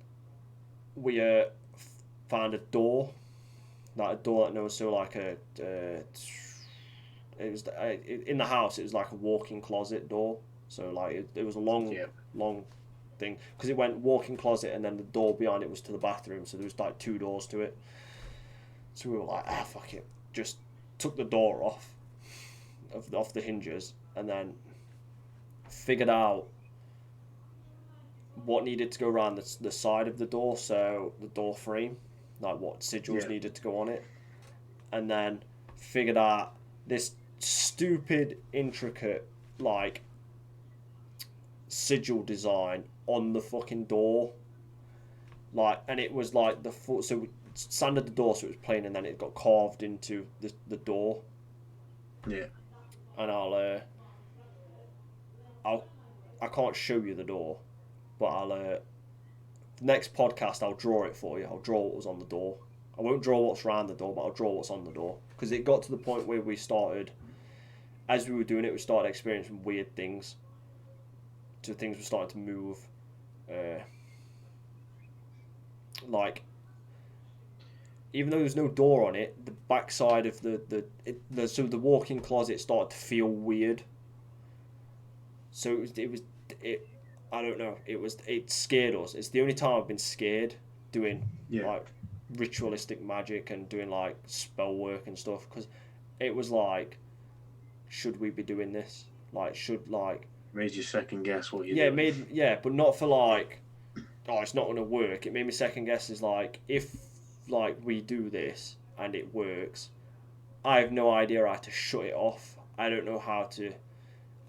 we found a door, like a door that knows, so like it was in the house. It was like a walk-in closet door. So like it was a long thing, because it went walk-in closet and then the door behind it was to the bathroom. So there was like 2 doors to it. So we were like, fuck it, just took the door off the hinges, and then figured out what needed to go around the side of the door, so the door frame, like what sigils needed to go on it, and then figured out this stupid intricate like sigil design on the fucking door, like, and it was like the foot, so we sanded the door so it was plain, and then it got carved into the door. And I can't show you the door, but I'll next podcast I'll draw it for you. I'll draw what was on the door. I won't draw what's around the door, but I'll draw what's on the door, because it got to the point where we started, as we were doing it, we started experiencing weird things. So things were starting to move, like, even though there's no door on it, the backside of the walk-in closet started to feel weird. So it I don't know. It scared us. It's the only time I've been scared doing like ritualistic magic and doing like spell work and stuff, because it was like, should we be doing this? Like, made you second guess what you doing. But not for like, oh, it's not going to work. It made me second guess, is like, if like we do this and it works, I have no idea how to shut it off. I don't know how to.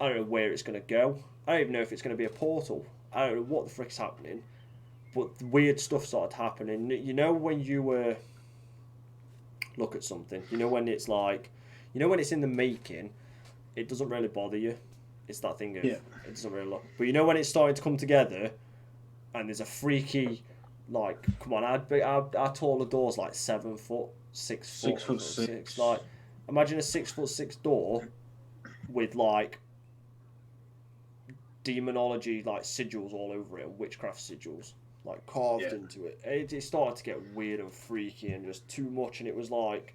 I don't know where it's going to go. I don't even know if it's going to be a portal. I don't know what the frick's happening. But weird stuff started happening. You know when you look at something. You know when it's like, you know when it's in the making, it doesn't really bother you. It's that thing of it doesn't really look. But you know when it's starting to come together, and there's a freaky, like, come on, how tall the door's like 7 foot, 6 foot, 6'6". Like, imagine a 6'6" door with like demonology like sigils all over it, witchcraft sigils like carved into it. It started to get weird and freaky and just too much, and it was like.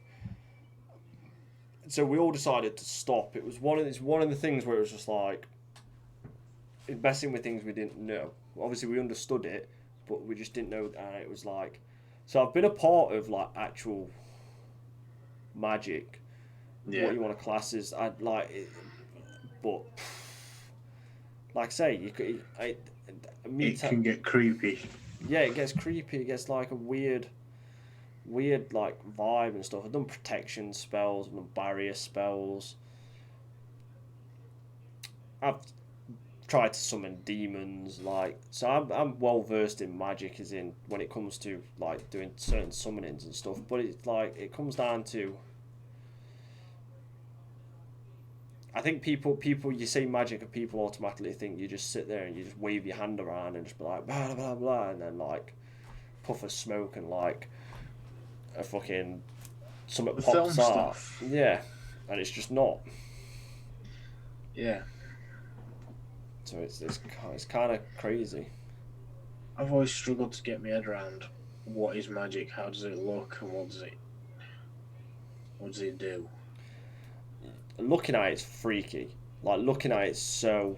So we all decided to stop. It's one of the things where it was just like messing with things we didn't know. Obviously, we understood it, but we just didn't know. And it was like, so I've been a part of like actual magic, what you want to class as. I like, but like I say, you could. It can get creepy. Yeah, it gets creepy. It gets like a weird like vibe and stuff. I've done protection spells, I've done barrier spells. I've tried to summon demons, like, so I'm well versed in magic, as in when it comes to like doing certain summonings and stuff. But it's like it comes down to, I think people you say magic and people automatically think you just sit there and you just wave your hand around and just be like blah blah blah, and then like puff of smoke and like a fucking something The pops film out. stuff. Yeah, and it's just not. Yeah. So it's kind of crazy. I've always struggled to get my head around what is magic, how does it look, and what does it do? Looking at it's freaky. Like looking at it's so.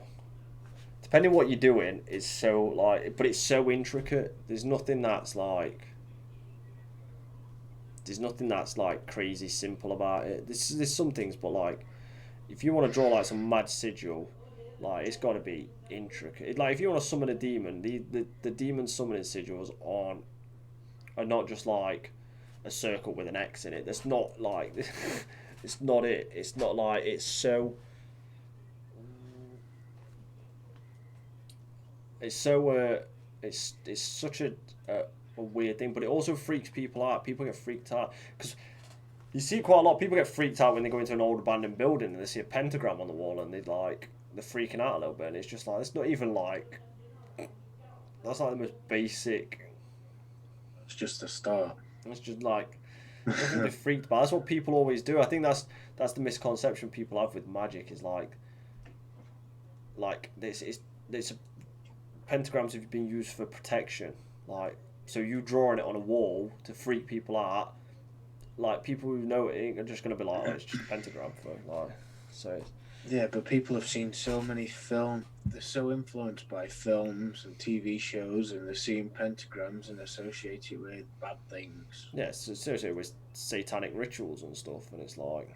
Depending on what you're doing, is so like, but it's so intricate. There's nothing that's like. There's nothing that's like crazy simple about it. There's some things, but like, if you want to draw like some mad sigil, like it's got to be intricate. Like if you want to summon a demon, the demon summoning sigils are not just like a circle with an X in it. That's not like it's not it. It's not like it's so. It's so it's such a weird thing, but it also freaks people out. People get freaked out because you see quite a lot of people get freaked out when they go into an old abandoned building and they see a pentagram on the wall and they're freaking out a little bit, and it's just like it's not even like that's like the most basic. It's just a start. It's just like nothing to be freaked by. That's what people always do. I think that's the misconception people have with magic is like this is pentagrams have been used for protection, like so you drawing it on a wall to freak people out. Like people who know it are just gonna be like, oh, it's just a pentagram for like, so. Yeah, but people have seen so many films. They're so influenced by films and TV shows, and they're seeing pentagrams and associate it with bad things. Yeah, so seriously, with satanic rituals and stuff, and it's like.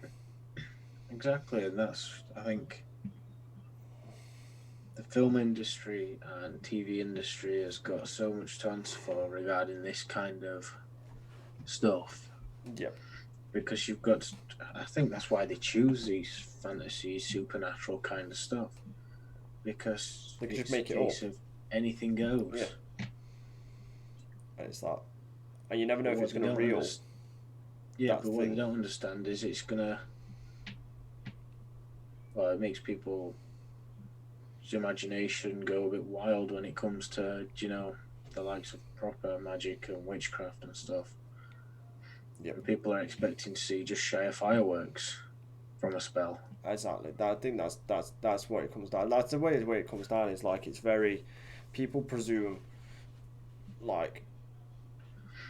Exactly, and that's, I think, the film industry and TV industry has got so much to answer for regarding this kind of stuff. Yep. Because you've got, I think that's why they choose these fantasy, supernatural kind of stuff. Because they can it's just make a case of anything goes. Yeah. And it's that. And you never know if it's going to real. Yeah, but what they don't understand is it's going to. Well, it makes people's imagination go a bit wild when it comes to, the likes of proper magic and witchcraft and stuff. Yep. And people are expecting to see just shy of fireworks from a spell. Exactly. I think that's what it comes down. That's the way it comes down. Is like it's very, people presume, like,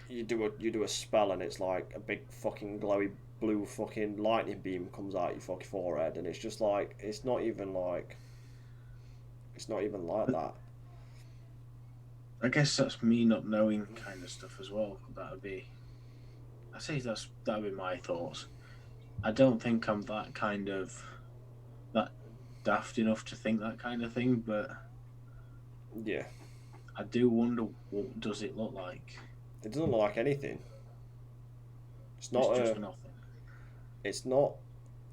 you do a spell and it's like a big fucking glowy blue fucking lightning beam comes out your fucking forehead, and it's just like it's not even like that. I guess that's me not knowing kind of stuff as well. That'd be my thoughts. I don't think I'm that daft enough to think that kind of thing, but yeah, I do wonder what does it look like. It doesn't look like anything. It's not just nothing. it's not.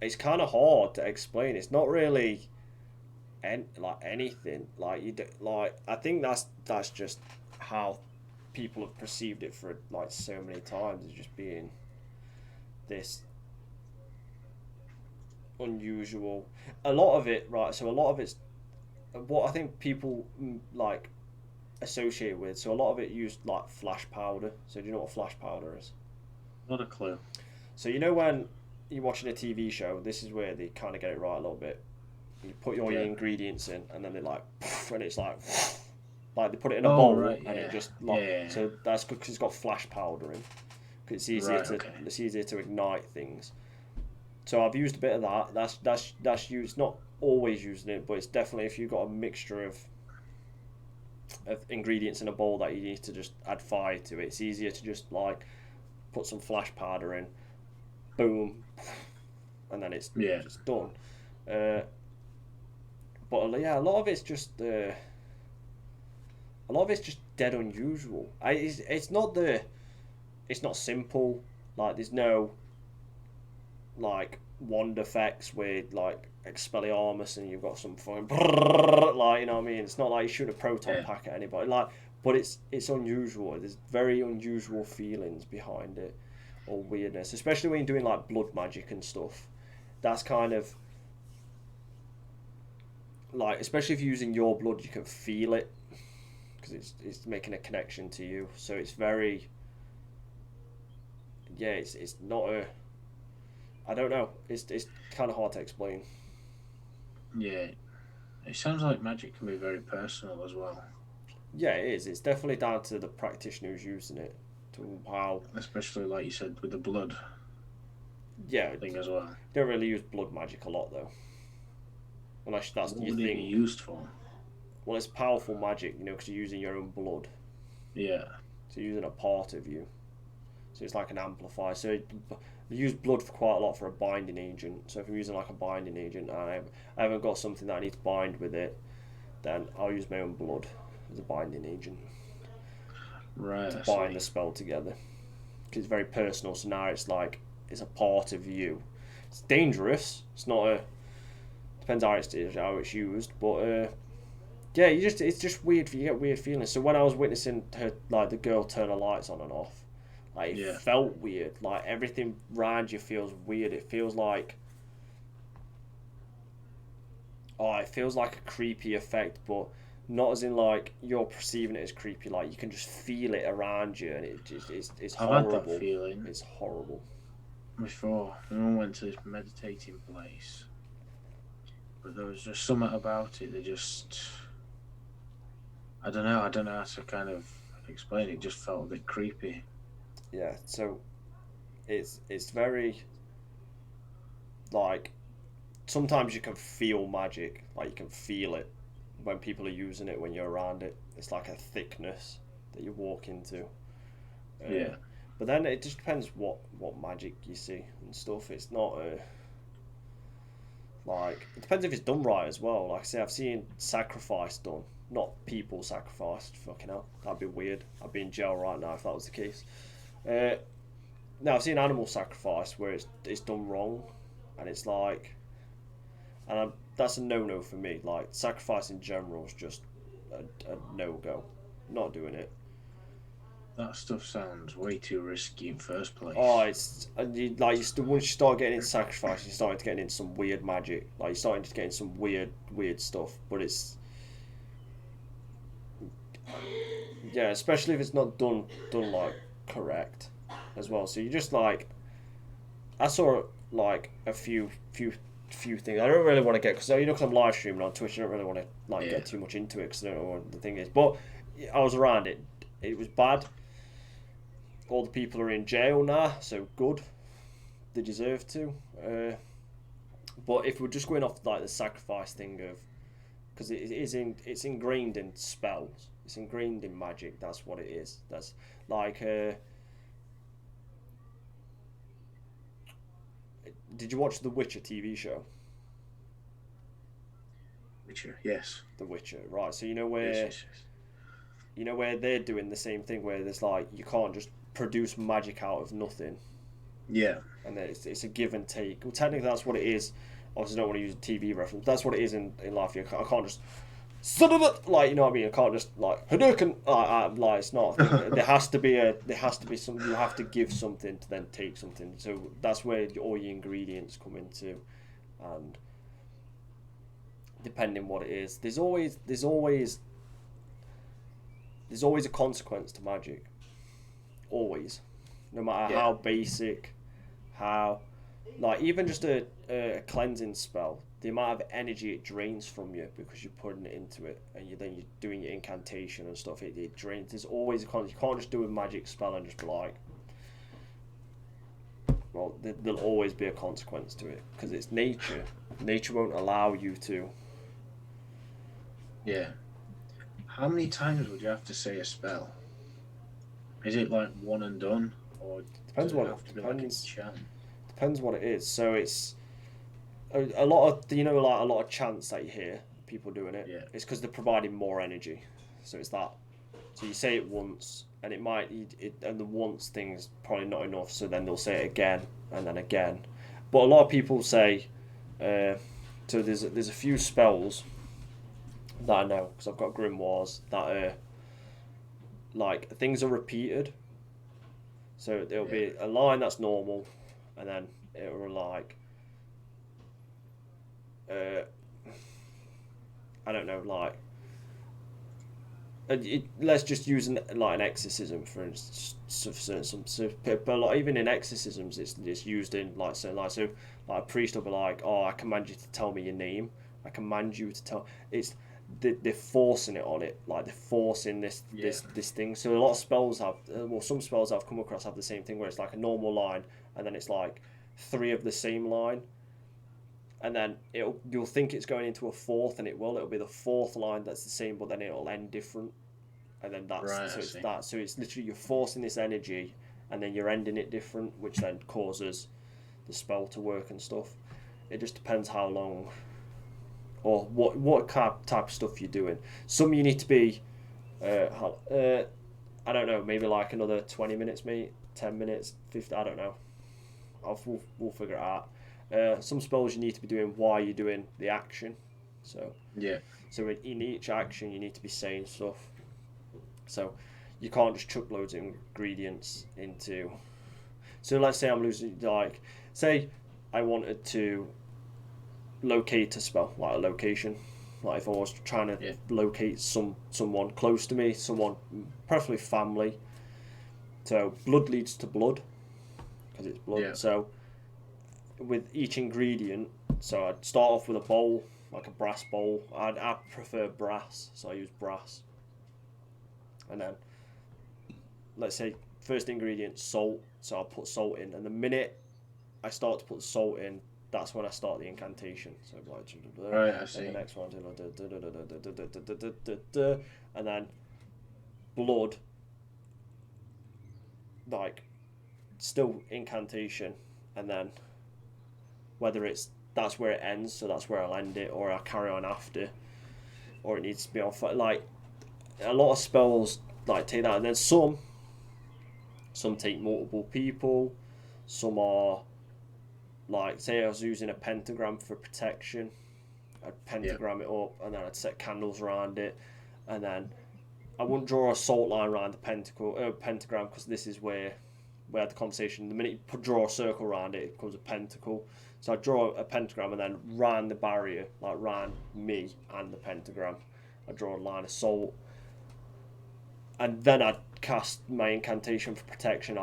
It's kind of hard to explain. It's not really like anything. Like you do, like I think that's just how people have perceived it for like so many times as just being this unusual. A lot of it, right? So a lot of it's what I think people like associate with. So a lot of it used like flash powder. So do you know what flash powder is? Not a clue. So you know when you're watching a TV show, this is where they kind of get it right a little bit. You put all your Yeah. ingredients in, and then they like, and it's like they put it in a Oh bowl, right, and it yeah, just yeah, like yeah. so that's because it's got flash powder in. 'Cause Right, okay. it's easier to ignite things. So I've used a bit of that. That's used not always using it, but it's definitely if you've got a mixture of ingredients in a bowl that you need to just add fire to it. It's easier to just like put some flash powder in, boom, and then it's Yeah, just done. Uh, but yeah, a lot of it's just dead unusual. It's not simple. Like there's no like wand effects with like Expelliarmus and you've got some fucking like you know what I mean. It's not like you shoot a proton yeah. pack at anybody. Like, but it's unusual. There's very unusual feelings behind it or weirdness, especially when you're doing like blood magic and stuff. That's kind of like, especially if you're using your blood, you can feel it because it's making a connection to you. So it's very yeah. It's not a I don't know. It's kind of hard to explain. Yeah. It sounds like magic can be very personal as well, Yeah, it is. It's definitely down to the practitioner who's using it, to how. especially like you said with the blood Yeah, thing as well. don't really use blood magic a lot though, unless that's What your would it be thing. used for? Well, it's powerful magic, because you're using your own blood, Yeah. so you're using a part of you. So it's like an amplifier. So we use blood for quite a lot for a binding agent. So if I'm using like a binding agent and I haven't got something that I need to bind with it, then I'll use my own blood as a binding agent Right, to I bind see. the spell together. Because it's very personal. So now it's like it's a part of you. It's dangerous. It's not a depends how it's used, but yeah, it's just weird. You get weird feelings. So when I was witnessing her, like the girl turn her lights on and off, like it Yeah. felt weird. Like everything around you feels weird. It feels like it feels like a creepy effect, but not as in like you're perceiving it as creepy. Like you can just feel it around you, and it's I've had that horrible. feeling It's horrible. before. When I went to this meditating place, but there was just something about it that just I don't know how to kind of explain it. It just felt a bit creepy. Yeah. So it's very like sometimes you can feel magic, like you can feel it when people are using it when you're around it. It's like a thickness that you walk into. Uh, Yeah. but then it just depends what magic you see and stuff. It's not like it depends if it's done right as well. Like I say, I've seen sacrifice done, not people sacrificed. Fucking hell, that'd be weird. I'd be in jail right now if that was the case. Uh, now I've seen animal sacrifice where it's done wrong, and it's like, that's a no no for me. Like sacrifice in general is just a no go. Not doing it. That stuff sounds way too risky in first Oh, place. it's and like once you start getting into sacrifice, you're starting to get into some weird magic. Like you're starting to get into some weird stuff. But it's yeah, especially if it's not done like correct as well. So you just like I saw like a few things. I don't really want to get because cause I'm live streaming on Twitch. I don't really want to like Yeah. get too much into it because I don't know what the thing is. But I was around it. It was bad. All the people are in jail now, so good. They deserve to. But if we're just going off like the sacrifice thing of, because it's ingrained in spells, it's ingrained in magic. That's what it is. That's like. Did you watch the Witcher TV show? Witcher. Yes. The Witcher, right? So Yes. Yes. Yes. you know where they're doing the same thing where there's like you can't just produce magic out of nothing. Yeah. And it's a give and take. Well, technically that's what it is. Obviously, I don't want to use a TV reference. That's what it is in life. I can't just like, you know what I mean. I can't just like Hadouken. Like it's not a thing. There has to be some. You have to give something to then take something. So that's where all your ingredients come into, and depending what it is, there's always a consequence to magic. Always, no matter Yeah. how basic, how like even just a cleansing spell, the amount of energy it drains from you because you're putting it into it, and you're doing your incantation and stuff. It drains. There's always a con. You can't just do a magic spell and just be like, well, there'll always be a consequence to it because it's nature. Nature won't allow you to. Yeah. How many times would you have to say a spell? Is it like one and done, or Depends does it what have it to be like a depends. chant? Depends what it is. So it's a lot of like a lot of chants that you hear people doing it. Yeah. It's because they're providing more energy. So it's that. So you say it once, and and the once thing's probably not enough. So then they'll say it again and then again. But a lot of people say, so there's a few spells that I know because I've got grimoires that are like things are repeated. So there'll Yeah. be a line that's normal, and then it'll like, uh, I don't know, like let's just use an exorcism for instance. But like, even in exorcisms, it's used in so like a priest will be like, oh, I command you to tell me your name. I command you to tell. It's they're forcing it on it, like they're forcing Yeah. this thing. So a lot of spells have, well, some spells I've come across have the same thing where it's like a normal line, and then it's like three of the same line, and then you'll think it's going into a fourth, and it'll be the fourth line that's the same, but then it'll end different, and then Right. I see. so it's literally you're forcing this energy, and then you're ending it different, which then causes the spell to work and stuff. It just depends how long or what type of stuff you're doing. Some you need to be, I don't know, maybe like another 20 minutes, mate, 10 minutes, 50. I don't know. We'll figure it out. Some spells you need to be doing while you're doing the action. So Yeah. in each action you need to be saying stuff. So you can't just chuck loads of ingredients into. So let's say I'm losing, like, say I wanted to locate a spell, like a location. Like if I was trying to Yeah. locate someone close to me, someone preferably family. So blood leads to blood because it's blood. Yeah. So with each ingredient, so I'd start off with a bowl, like a brass bowl. I prefer brass, so I use brass. And then let's say first ingredient salt, so I'll put salt in, and the minute I start to put salt in, that's when I start the incantation. So like, Right. I and see. the next one, and then blood, like still incantation, and then whether it's that's where it ends, so that's where I'll end it, or I'll carry on after, or it needs to be off. Like a lot of spells like take that, and then some take multiple people, some are like, say I was using a pentagram for protection, I'd Yeah. pentagram it up, and then I'd set candles around it, and then I wouldn't draw a salt line around the pentagram because this is where we had the conversation. The minute you draw a circle around it, it becomes a pentacle. So I draw a pentagram and then round the barrier, like round me and the pentagram, I draw a line of salt, and then I'd cast my incantation for protection.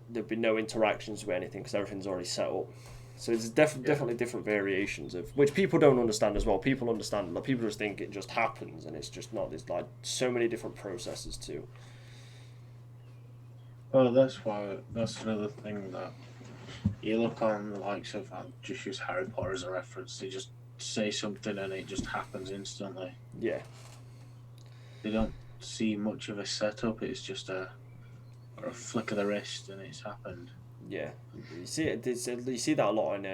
There'd be no interactions with anything because everything's already set up. So there's definitely different variations of which people don't understand as well. People understand, like people just think it just happens, and it's just not. There's like so many different processes too. Well, that's another thing that you look on the likes of, I'll just use Harry Potter as a reference. They just say something and it just happens instantly. Yeah, They don't see much of a setup. It's just a flick of the wrist and it's happened. yeah. You see it. You see that a lot in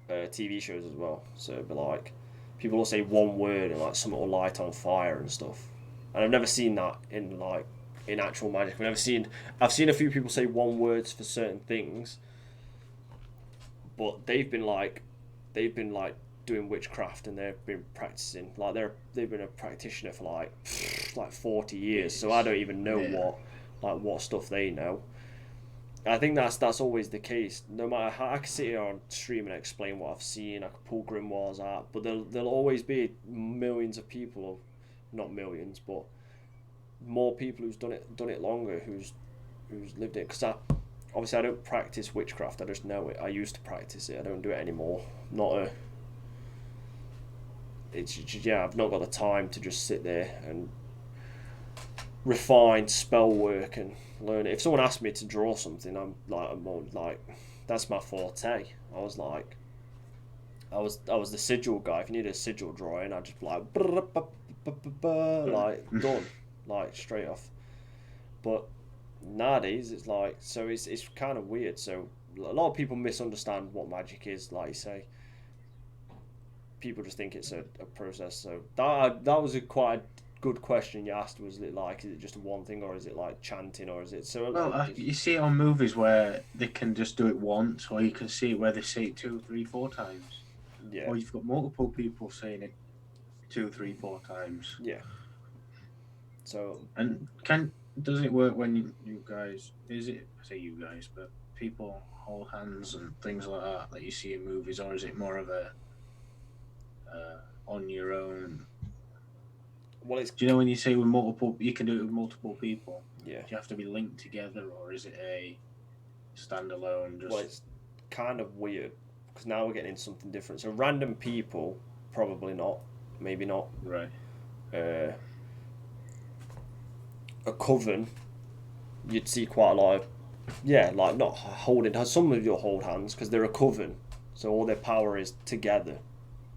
TV shows as well. So it'd be like people will say one word and like something will light on fire and stuff. And I've never seen that in like in actual magic. I've seen a few people say one words for certain things, but they've been like doing witchcraft and they've been practicing like they've been a practitioner for like 40 years. So I don't even know what stuff they know. I think that's always the case. No matter how I can sit here on stream and explain what I've seen, I can pull grimoires out, but there'll always be millions of people, or not millions, but more people who's done it longer, who's lived it. Because obviously I don't practice witchcraft. I just know it. I used to practice it. I don't do it anymore. I've not got the time to just sit there and refine spell work and learn it. If someone asked me to draw something, I'm more like that's my forte. I was the sigil guy. If you need a sigil drawing, I'd just be like done, like straight off. But nowadays it's like, so it's kind of weird. So a lot of people misunderstand what magic is. Like you say, people just think it's a process. So that was a quite good question you asked. Was it like, is it just one thing, or is it like chanting, or is it so? Well, you see it on movies where they can just do it once, or you can see it where they say it 2, 3, 4 times. Yeah. Or you've got multiple people saying it 2, 3, 4 times. Yeah. So. And does it work when you guys? Is it, I say you guys, but people hold hands and things like that you see in movies, or is it more of a on your own? Well, do you know when you say with multiple, you can do it with multiple people? Yeah. Do you have to be linked together, or is it a standalone? Well, it's kind of weird because now we're getting into something different. So random people, probably not, maybe not. Right. A coven, you'd see quite a lot of, like not holding. Some of you'll hold hands because they're a coven, so all their power is together.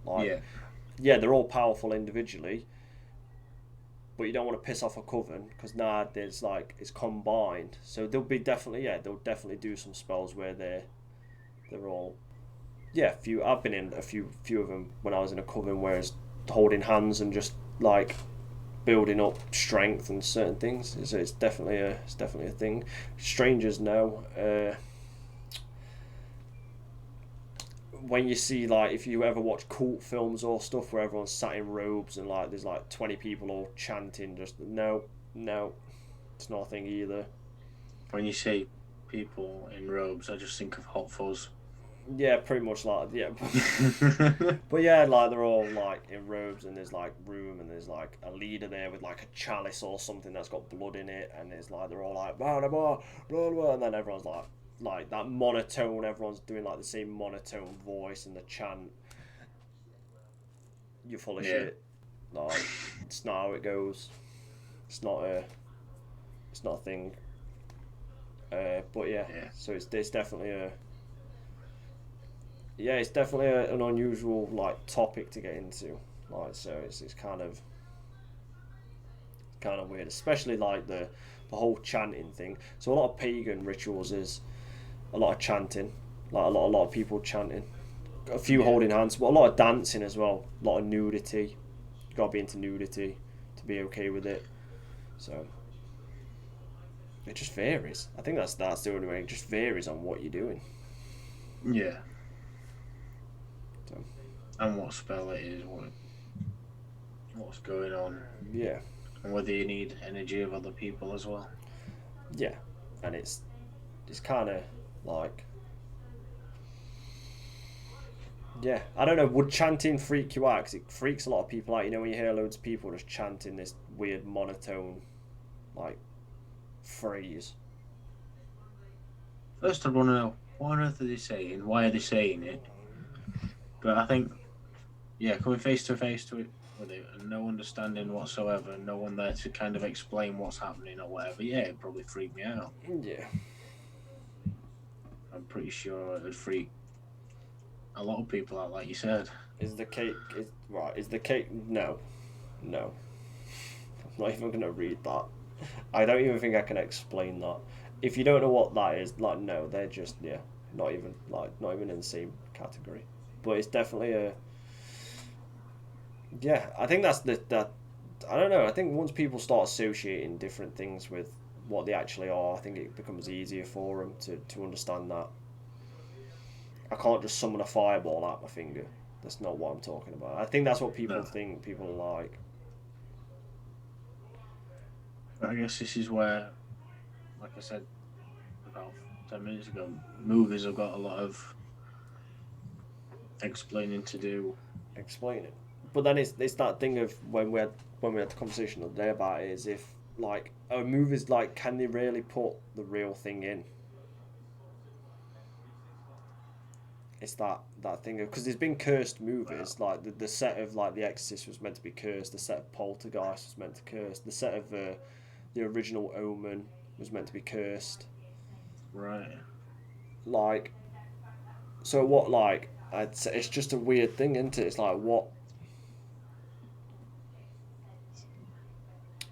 Like, yeah, they're all powerful individually, but you don't want to piss off a coven because now there's like it's combined. So they'll definitely do some spells where they're all, I've been in a few of them when I was in a coven where it's holding hands and just like building up strength and certain things. So it's definitely a thing. Strangers know. When you see, like, if you ever watch cult films or stuff where everyone's sat in robes and like there's like 20 people all chanting, just no, it's not a thing either. When you say people in robes, I just think of Hot Fuzz. Yeah, pretty much like, yeah. But yeah, like they're all like in robes and there's like room and there's like a leader there with like a chalice or something that's got blood in it, and it's like they're all like blah blah blah blah blah, and then everyone's like that monotone, everyone's doing like the same monotone voice and the chant. You're full of shit. Like, it's not how it goes. It's not a thing. But so it's definitely it's definitely an unusual like topic to get into. Like, so it's kind of weird, especially like the whole chanting thing. So a lot of pagan rituals is a lot of chanting, like a lot of people chanting, a few holding hands, but a lot of dancing as well, a lot of nudity. You gotta be into nudity to be okay with it. So it just varies. I think that's the only way. It just varies on what you're doing. Yeah. So. And what spell it is, what's going on. Yeah. And whether you need energy of other people as well. Yeah, and it's kind of like, I don't know, would chanting freak you out? Because it freaks a lot of people out, you know, when you hear loads of people just chanting this weird monotone like phrase. First I'd want to know, what on earth are they saying? Why are they saying it? But I think, coming face to face to it with it and no understanding whatsoever, no one there to kind of explain what's happening or whatever, it'd probably freak me out. Yeah. I'm pretty sure it would freak a lot of people out, like you said. Is the cake... Is the cake... No. I'm not even going to read that. I don't even think I can explain that. If you don't know what that is, like, no, they're just, not even in the same category. But it's definitely a... Yeah, I think that's that. I don't know. I think once people start associating different things with what they actually are, I think it becomes easier for them to understand that. I can't just summon a fireball out my finger. That's not what I'm talking about. I think that's what people think people like. But I guess this is where, like I said about 10 minutes ago, movies have got a lot of explaining to do. Explain it. But then it's that thing of when we had the conversation the other day about it, is if like movies, like, can they really put the real thing in? It's that thing of, because there's been cursed movies, like the set of like The Exorcist was meant to be cursed, the set of Poltergeist was meant to curse, the set of the original Omen was meant to be cursed. Right. Like, so what? Like, it's just a weird thing, isn't it? It's like what?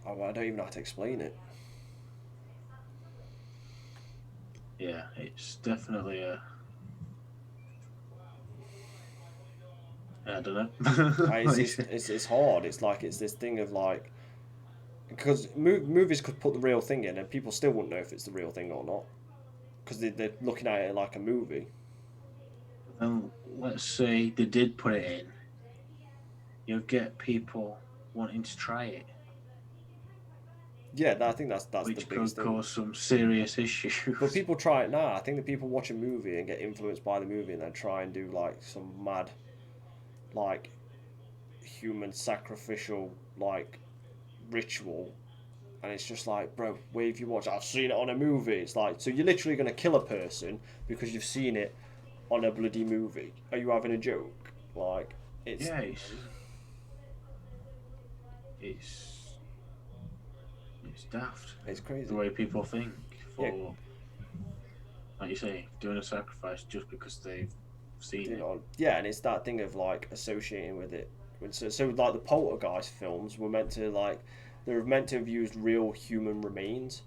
Oh, I don't even know how to explain it. Yeah, it's definitely a. I don't know. It's hard. It's like it's this thing of like, because movies could put the real thing in and people still wouldn't know if it's the real thing or not, because they're looking at it like a movie. And let's say they did put it in, you'll get people wanting to try it. Yeah, I think that's the which biggest could thing. cause some serious issues. But people try it now. I think the people watch a movie and get influenced by the movie and then try and do like some mad, like, human sacrificial like ritual, and it's just like, bro, where have you watched? I've seen it on a movie. It's like, so you're literally gonna kill a person because you've seen it on a bloody movie? Are you having a joke? Like, it's yeah, it's daft. It's crazy the way people think. For yeah. Like you say, doing a sacrifice just because they've seen it. Yeah, and it's that thing of like associating with it. So like the Poltergeist films were meant to like, they were meant to have used real human remains,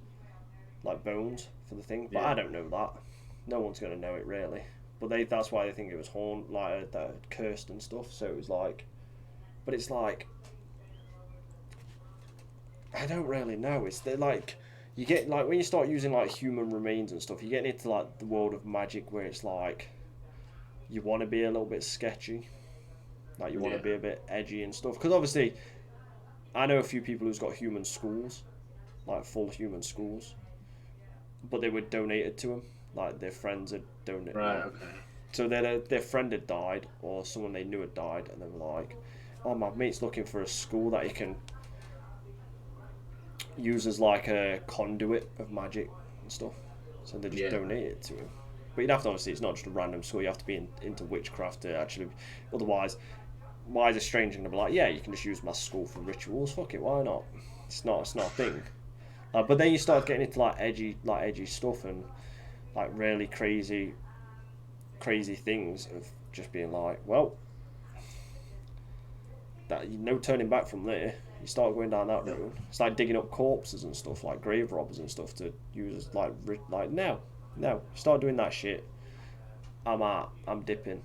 like bones, for the thing. But I don't know that. No one's gonna know it really. But that's why they think it was cursed and stuff. So it was like, but it's like, I don't really know. It's like, you get like, when you start using like human remains and stuff, you get into like the world of magic where it's like, you want to be a little bit sketchy, like you want to be a bit edgy and stuff. Because obviously, I know a few people who's got human skulls, like full human skulls, but they were donated to them. Like their friends had donated. Right. Okay. So their friend had died, or someone they knew had died, and they were like, "Oh, my mate's looking for a skull that he can use as like a conduit of magic and stuff." So they just donate it to him. But you'd have to, obviously, it's not just a random skull. You have to be into witchcraft to actually. Otherwise, why is it strange and be like, yeah, you can just use my skull for rituals? Fuck it, why not? It's not a thing. But then you start getting into like edgy stuff and like really crazy things of just being like, well, that no turning back from there. You start going down that road. It's like digging up corpses and stuff, like grave robbers and stuff, to use as like no, start doing that shit. I'm out. I'm dipping.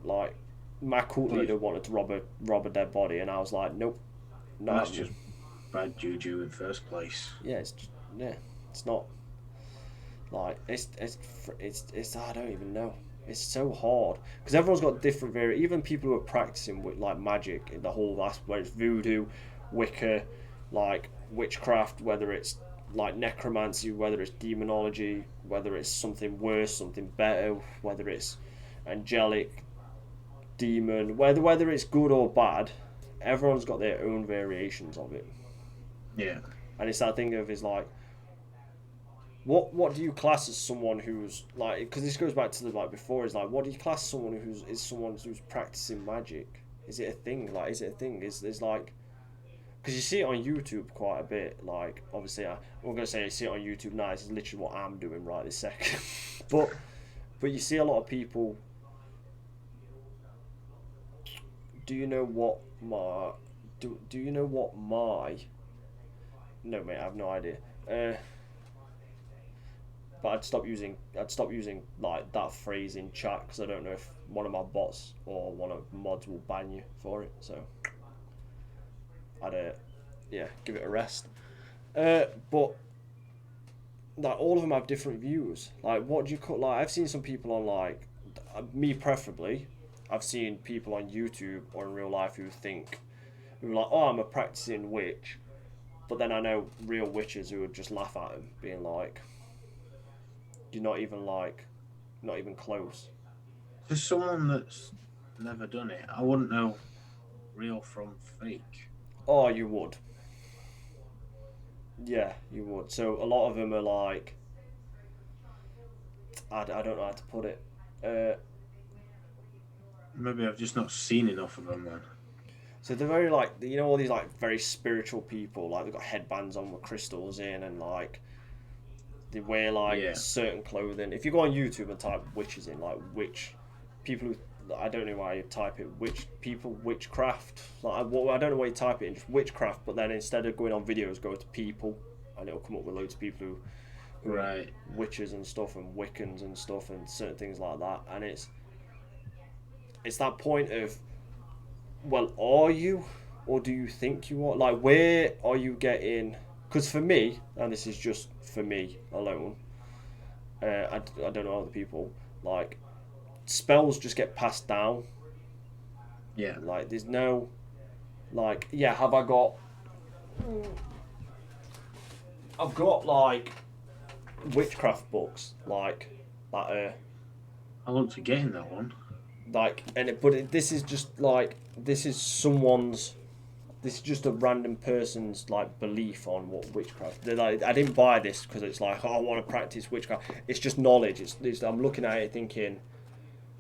Like, my cult leader wanted to rob a dead body, and I was like, nope. No, that's just bad juju in first place. Yeah, it's not. Like, it's I don't even know. It's so hard because everyone's got different even people who are practicing with like magic in the whole aspect, where it's voodoo, Wicca, like witchcraft, whether it's like necromancy, whether it's demonology, whether it's something worse, something better, whether it's angelic, demon, whether it's good or bad, everyone's got their own variations of it. Yeah. And it's that thing of, is like, what do you class as someone who's like, because this goes back to the like before, is like, what do you class someone who's practicing magic? Is it a thing? Like, is it a thing? Is like, because you see it on YouTube quite a bit. Like, obviously, I'm gonna say you see it on YouTube now. This is literally what I'm doing right this second. but you see a lot of people. Do you know what my? Do you know what my? No, mate, I have no idea. But I'd stop using like that phrase in chat, because I don't know if one of my bots or one of mods will ban you for it. So I'd give it a rest. But like all of them have different views. Like, what do you call? Like, I've seen some people on like me preferably. I've seen people on YouTube or in real life who are like, oh, I'm a practicing witch, but then I know real witches who would just laugh at him, being like, you're not even close. For someone that's never done it, I wouldn't know real from fake. Oh, you would. Yeah, you would. So a lot of them are like, I don't know how to put it. Uh, Maybe I've just not seen enough of them then. so they're very like, all these like very spiritual people. Like they've got headbands on with crystals in, and like they wear like Yeah. certain clothing. If you go on YouTube and type witches in, like witch people who, I don't know why you type it witch people witchcraft. Like I don't know why you type it in just witchcraft, but then instead of going on videos, go to people, and it'll come up with loads of people who are Right. witches and stuff and Wiccans and stuff and certain things like that. And it's that point of, well, are you, or do you think you are? Like, where are you getting? Because for me, and this is just for me alone, I don't know other people. Like, spells just get passed down. Yeah. Like, there's no, like, yeah, have I got? I've got like witchcraft books, like that. I want to get in that one. Like, this is just like this is someone's. This is just a random person's like belief on what witchcraft. They're like, I didn't buy this because it's like, oh, I want to practice witchcraft. It's just knowledge. I'm looking at it thinking,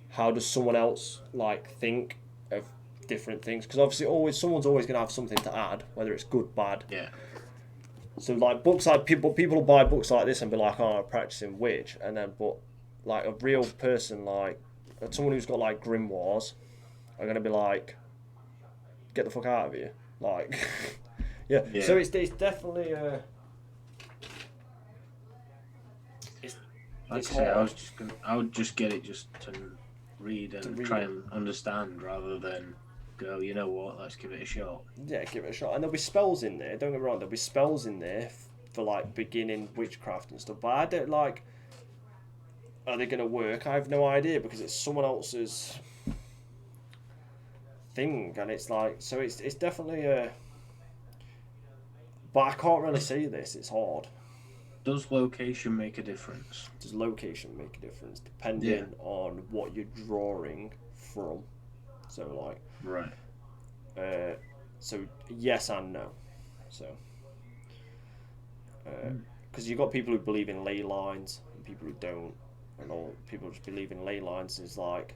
how does someone else like think of different things? Because obviously, someone's always gonna have something to add, whether it's good, bad. Yeah. So like books like people will buy books like this and be like, oh, I'm practicing witch, and then but like a real person like someone who's got like grimoires are gonna be like, get the fuck out of here, like, yeah. Yeah. So it's definitely it's Like it's I say, hard I would just get it just to read to and read try it. and understand rather than go, you know what, let's give it a shot. Yeah, give it a shot, and there'll be spells in there. Don't get me wrong, there'll be spells in there for like beginning witchcraft and stuff. But I don't like. Are they gonna work? I have no idea because it's someone else's thing, and it's like so. It's definitely a. But I can't really see this. It's hard. Does location make a difference? Does location make a difference Yeah. depending on what you're drawing from? So like, Right. so yes and no. So, because you've got people who believe in ley lines and people who don't, and all people just believe in ley lines is like,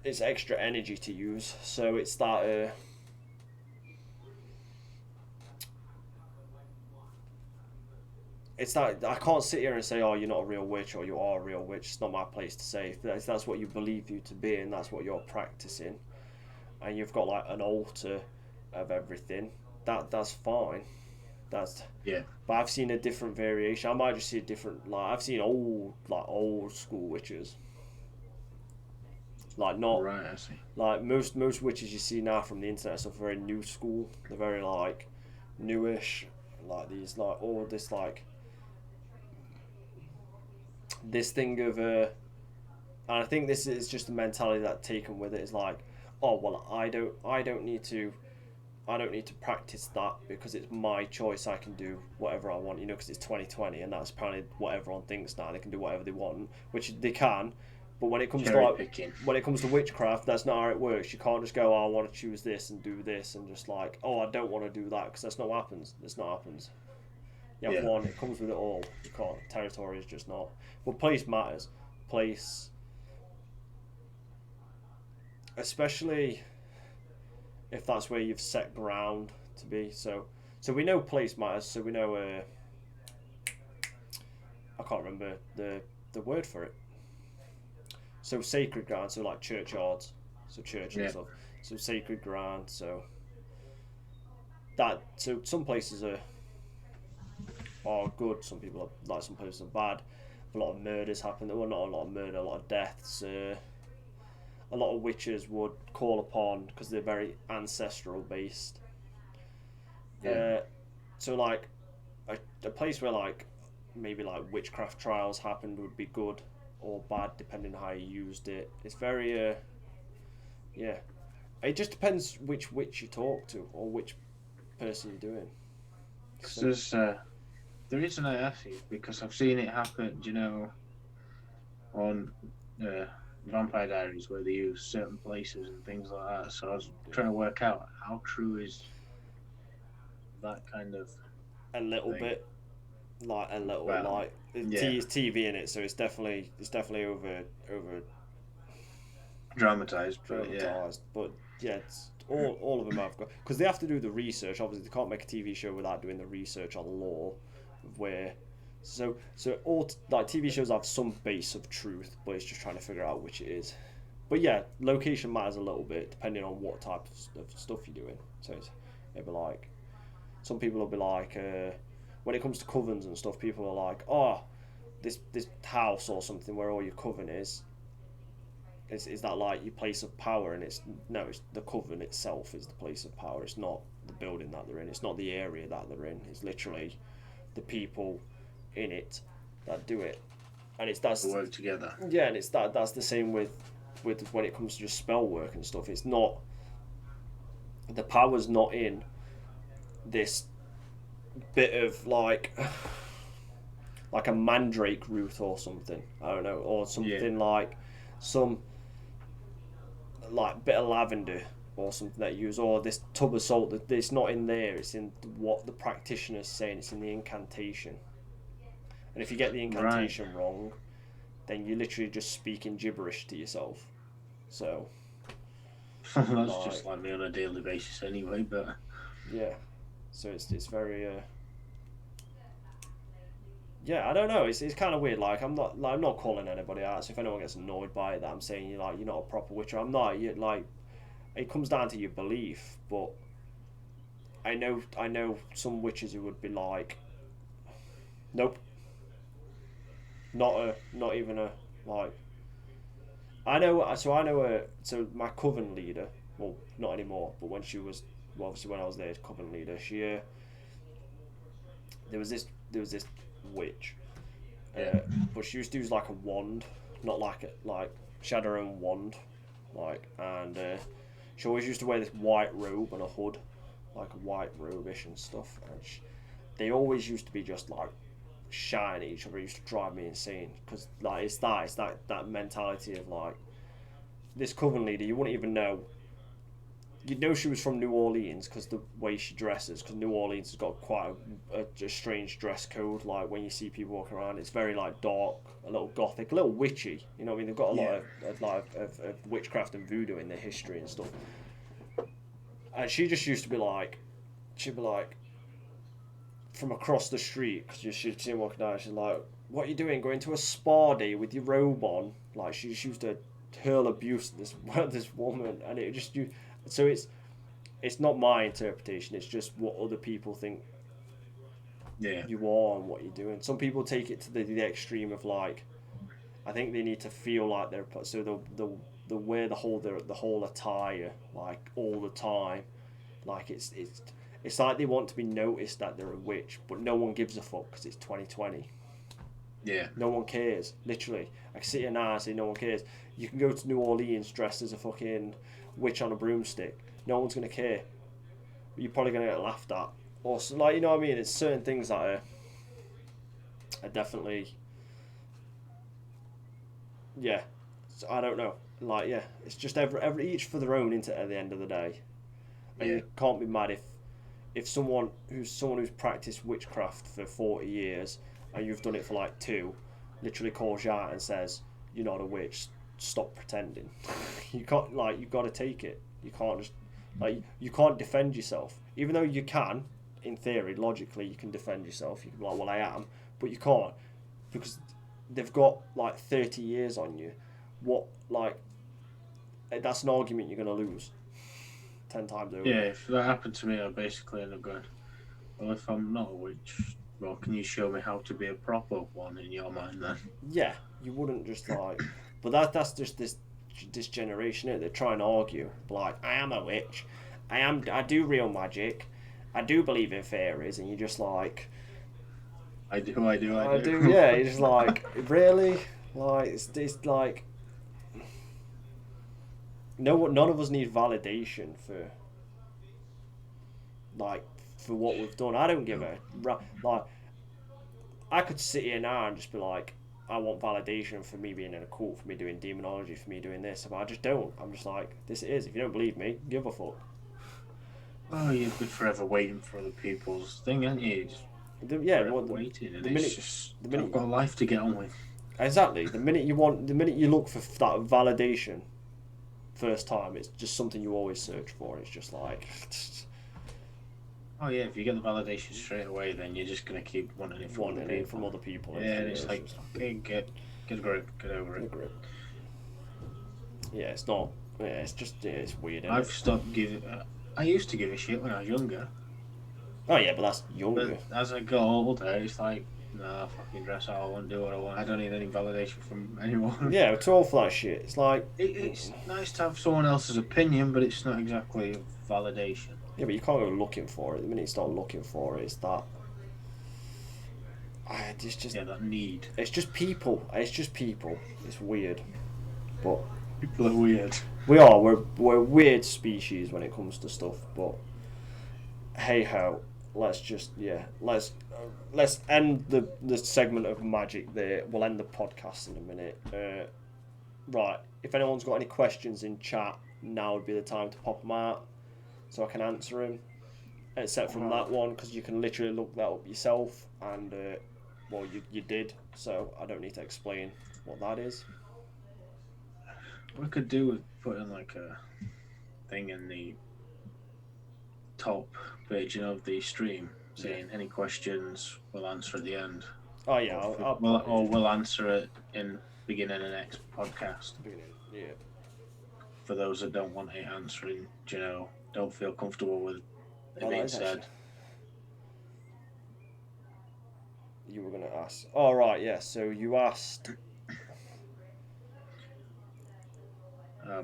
it's extra energy to use. So it's that. It's that I can't sit here and say, oh, you're not a real witch or you are a real witch. It's not my place to say. If that's what you believe you to be and that's what you're practicing, and you've got like an altar of everything, that's fine. That's Yeah. But I've seen a different variation. I might just see a different like I've seen old school witches. Like not Right, I see. like most witches you see now from the internet stuff are very new school. They're very like newish. Like these like all this like this thing of and I think this is just the mentality that taken with it is like, oh well, I don't need to practice that because it's my choice. I can do whatever I want, because it's 2020 and that's apparently what everyone thinks now. They can do whatever they want, which they can. But when it comes Cherry to like, picking. when it comes to witchcraft, that's not how it works. You can't just go, oh, I want to choose this and do this, and just like, oh, I don't want to do that because that's not what happens. That's not what happens. You have Yeah. one, it comes with it all. You can't. Territory is just not. But place matters. Place, especially if that's where you've set ground to be. So we know place matters. So we know. I can't remember the word for it. So sacred ground. So like churchyards. So church and Yeah. stuff. So sacred ground. So that. So some places are good. Some people are like some places are bad. A lot of murders happen. Well, not a lot of murder. A lot of deaths. A lot of witches would call upon because they're very ancestral based. Yeah. so like a place where like maybe like witchcraft trials happened would be good or bad depending on how you used it. It's very yeah. It just depends which witch you talk to or which person you're doing. So, There's the reason I ask you because I've seen it happen. You know, on Vampire Diaries where they use certain places and things like that. So I was trying to work out how true is that kind of a little thing. bit, like a little Well, like yeah, it's TV in it, so it's definitely over dramatized, but yeah, dramatized. But yeah, it's all of them have got because they have to do the research. Obviously, they can't make a TV show without doing the research on law, where so all like TV shows have some base of truth, but it's just trying to figure out which it is. But yeah, location matters a little bit depending on what type of stuff you're doing. So it'd be like some people will be like, when it comes to covens and stuff, people are like, oh, this house or something where all your coven is that like your place of power? And it's no, it's the coven itself is the place of power. It's not the building that they're in. It's not the area that they're in. It's literally the people in it that do it. And it's that's to work together. yeah, and it's that's the same with when it comes to just spell work and stuff. It's not the power's not in this bit of like a mandrake root or something. I don't know, or something like some like bit of lavender or something that you use, or this tub of salt that it's not in there. It's in what the practitioner's saying. It's in the incantation. And if you get the incantation wrong, then you're literally just speaking gibberish to yourself. So that's just like me on a daily basis anyway. But yeah, so it's very yeah, I don't know. It's kind of weird. Like I'm not calling anybody out. So if anyone gets annoyed by it, that I'm saying you're not a proper witcher. I'm not. You like it comes down to your belief. But I know some witches who would be like, nope, not even a like. I know. So I know a so my coven leader. Well, not anymore. But when she was obviously when I was there, coven leader, she there was this witch. But she used to use like a wand, not like she had her own wand, and she always used to wear this white robe and a hood, like a white robe-ish and stuff. And they always used to be just like shine at each other. It used to drive me insane because like it's that mentality of like this coven leader. You wouldn't even know. You'd know she was from New Orleans because the way she dresses. Because New Orleans has got quite a strange dress code. Like when you see people walking around, it's very like dark, a little gothic, a little witchy. You know what I mean? They've got a lot of witchcraft and voodoo in their history and stuff. And she just used to be like, she'd be like, from across the street because she'd see him walking down. She's like, "What are you doing? Going to a spa day with your robe on?" Like she used to hurl abuse at this woman, and it just so it's not my interpretation. It's just what other people think you are and what you're doing. Some people take it to the extreme of like, I think they need to feel like they're so they'll wear the whole attire like all the time, like it's like they want to be noticed that they're a witch, but no one gives a fuck because it's 2020. Yeah. No one cares. Literally, I can sit here now and say no one cares. You can go to New Orleans dressed as a fucking witch on a broomstick. No one's gonna care. You're probably gonna get laughed at. Or like you know what I mean. It's certain things that are definitely yeah. So I don't know. Like yeah, it's just every each for their own. Into at the end of the day, and you can't be mad if someone who's practiced witchcraft for 40 years and you've done it for like 2, literally calls you out and says you're not a witch. Stop pretending. You can't you've got to take it. You can't just you can't defend yourself. Even though you can, in theory, logically, you can defend yourself. You can be like, well, I am, but you can't because they've got like 30 years on you. What that's an argument you're gonna lose 10 times over. Yeah, if that happened to me, I basically end up going, well, if I'm not a witch, well, can you show me how to be a proper one in your mind then? Yeah, you wouldn't just but that's just this generation. They're trying to argue like I am a witch, I do real magic, I do believe in fairies, and you're just like, I do. yeah. You're just like, really, like it's like none of us need validation for like for what we've done. I don't give No. like I could sit here now and just be like, I want validation for me being in a cult, for me doing demonology, for me doing this, but I just don't. I'm just like, this is. If you don't believe me, give a fuck. Oh, you'd be forever waiting for other people's thing, aren't you? Just Yeah, forever waiting, and the it's minute, just the I've minute, got a life to get on with. exactly, the minute you look for that validation, first time, it's just something you always search for. It's just like, Oh yeah, if you get the validation straight away, then you're just gonna keep wanting it from other wanting it people. from other people. Yeah, and it's like, okay, get a grip, get over it. Yeah, it's not. Yeah, it's just it's weird, isn't I've it? stopped giving. I used to give a shit when I was younger, Oh yeah, but that's but younger. as I got older, it's like, nah, fucking dress how I want, do what I want. I don't need any validation from anyone. Yeah, it's all for that shit. It's like, It's nice to have someone else's opinion, but it's not exactly validation. yeah, but you can't go looking for it. The minute you start looking for it, it's that. It's just Yeah, that need. it's just people. It's just people. It's weird, but People are weird. we're a weird species when it comes to stuff. But hey ho, let's just let's end the segment of magic there. We'll end the podcast in a minute. Right, if anyone's got any questions in chat, now would be the time to pop them out so I can answer them. Except from that one, because you can literally look that up yourself, and well, you did, so I don't need to explain what that is. What I could do with putting like a thing in the top page of the stream saying any questions we'll answer at the end. Oh yeah, or we'll answer it in beginning of the next podcast. Yeah. For those that don't want it answering, don't feel comfortable with it being said. Actually, you were gonna ask. Oh right, yeah. So you asked.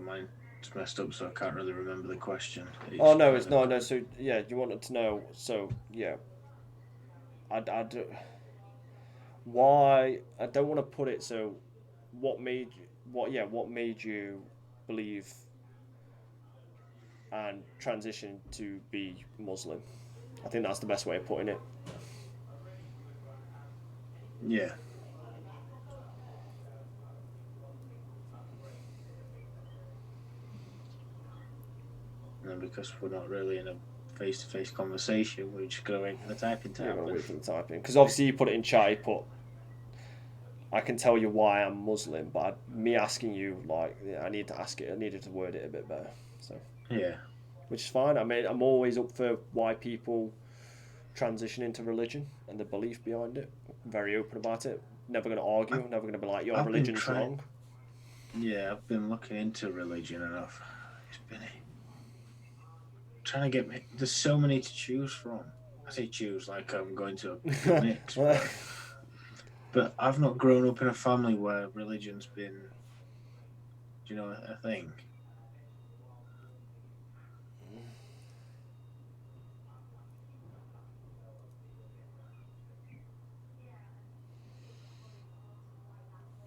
Mine's messed up, so I can't really remember the question. Oh no, it's not. No, so yeah, you wanted to know. So yeah, I do. Why I don't want to put it so. What made you? What made you believe and transition to be Muslim? I think that's the best way of putting it. Yeah. And because we're not really in a face-to-face conversation, we're just going to wait for the typing to happen. Wait for the typing. Because obviously you put it in chat, you put, I can tell you why I'm Muslim, but me asking you, like, I need to ask it, I needed to word it a bit better. So yeah. Which is fine. I mean, I'm always up for why people transition into religion and the belief behind it. I'm very open about it. Never going to argue, never going to be like, your religion's wrong. Yeah, I've been looking into religion enough. It's been trying to get me. There's so many to choose from. I say choose like I'm going to a mix. But I've not grown up in a family where religion's been, a thing.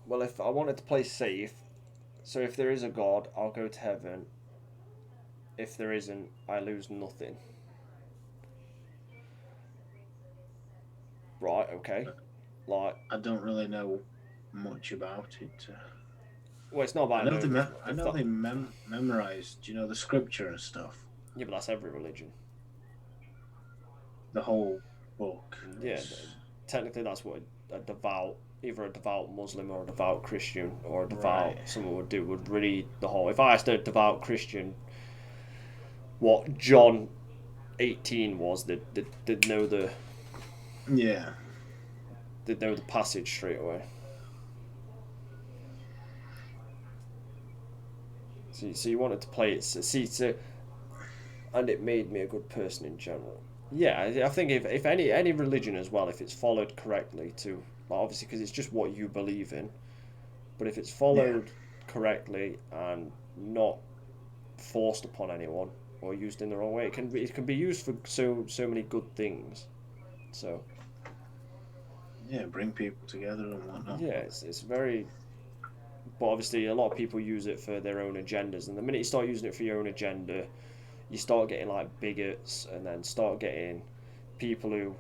Well, if I wanted to play safe, so if there is a God, I'll go to heaven. If there isn't, I lose nothing. Right, okay. Like, I don't really know much about it. Well, it's not about. I know they memorized, the scripture and stuff. Yeah, but that's every religion. The whole book. Yeah, technically that's what either a devout Muslim or a devout Christian or a devout someone would do, would read the whole. If I asked a devout Christian what John 18 was, they'd know the. Yeah. They'd know the passage straight away. So you wanted to play it, and it made me a good person in general. Yeah, I think if any religion as well, if it's followed correctly to, obviously because it's just what you believe in, but if it's followed correctly and not forced upon anyone, or used in the wrong way. It can be used for so many good things. So yeah, bring people together and whatnot. yeah, it's very. But obviously, a lot of people use it for their own agendas, and the minute you start using it for your own agenda, you start getting like bigots, and then start getting people who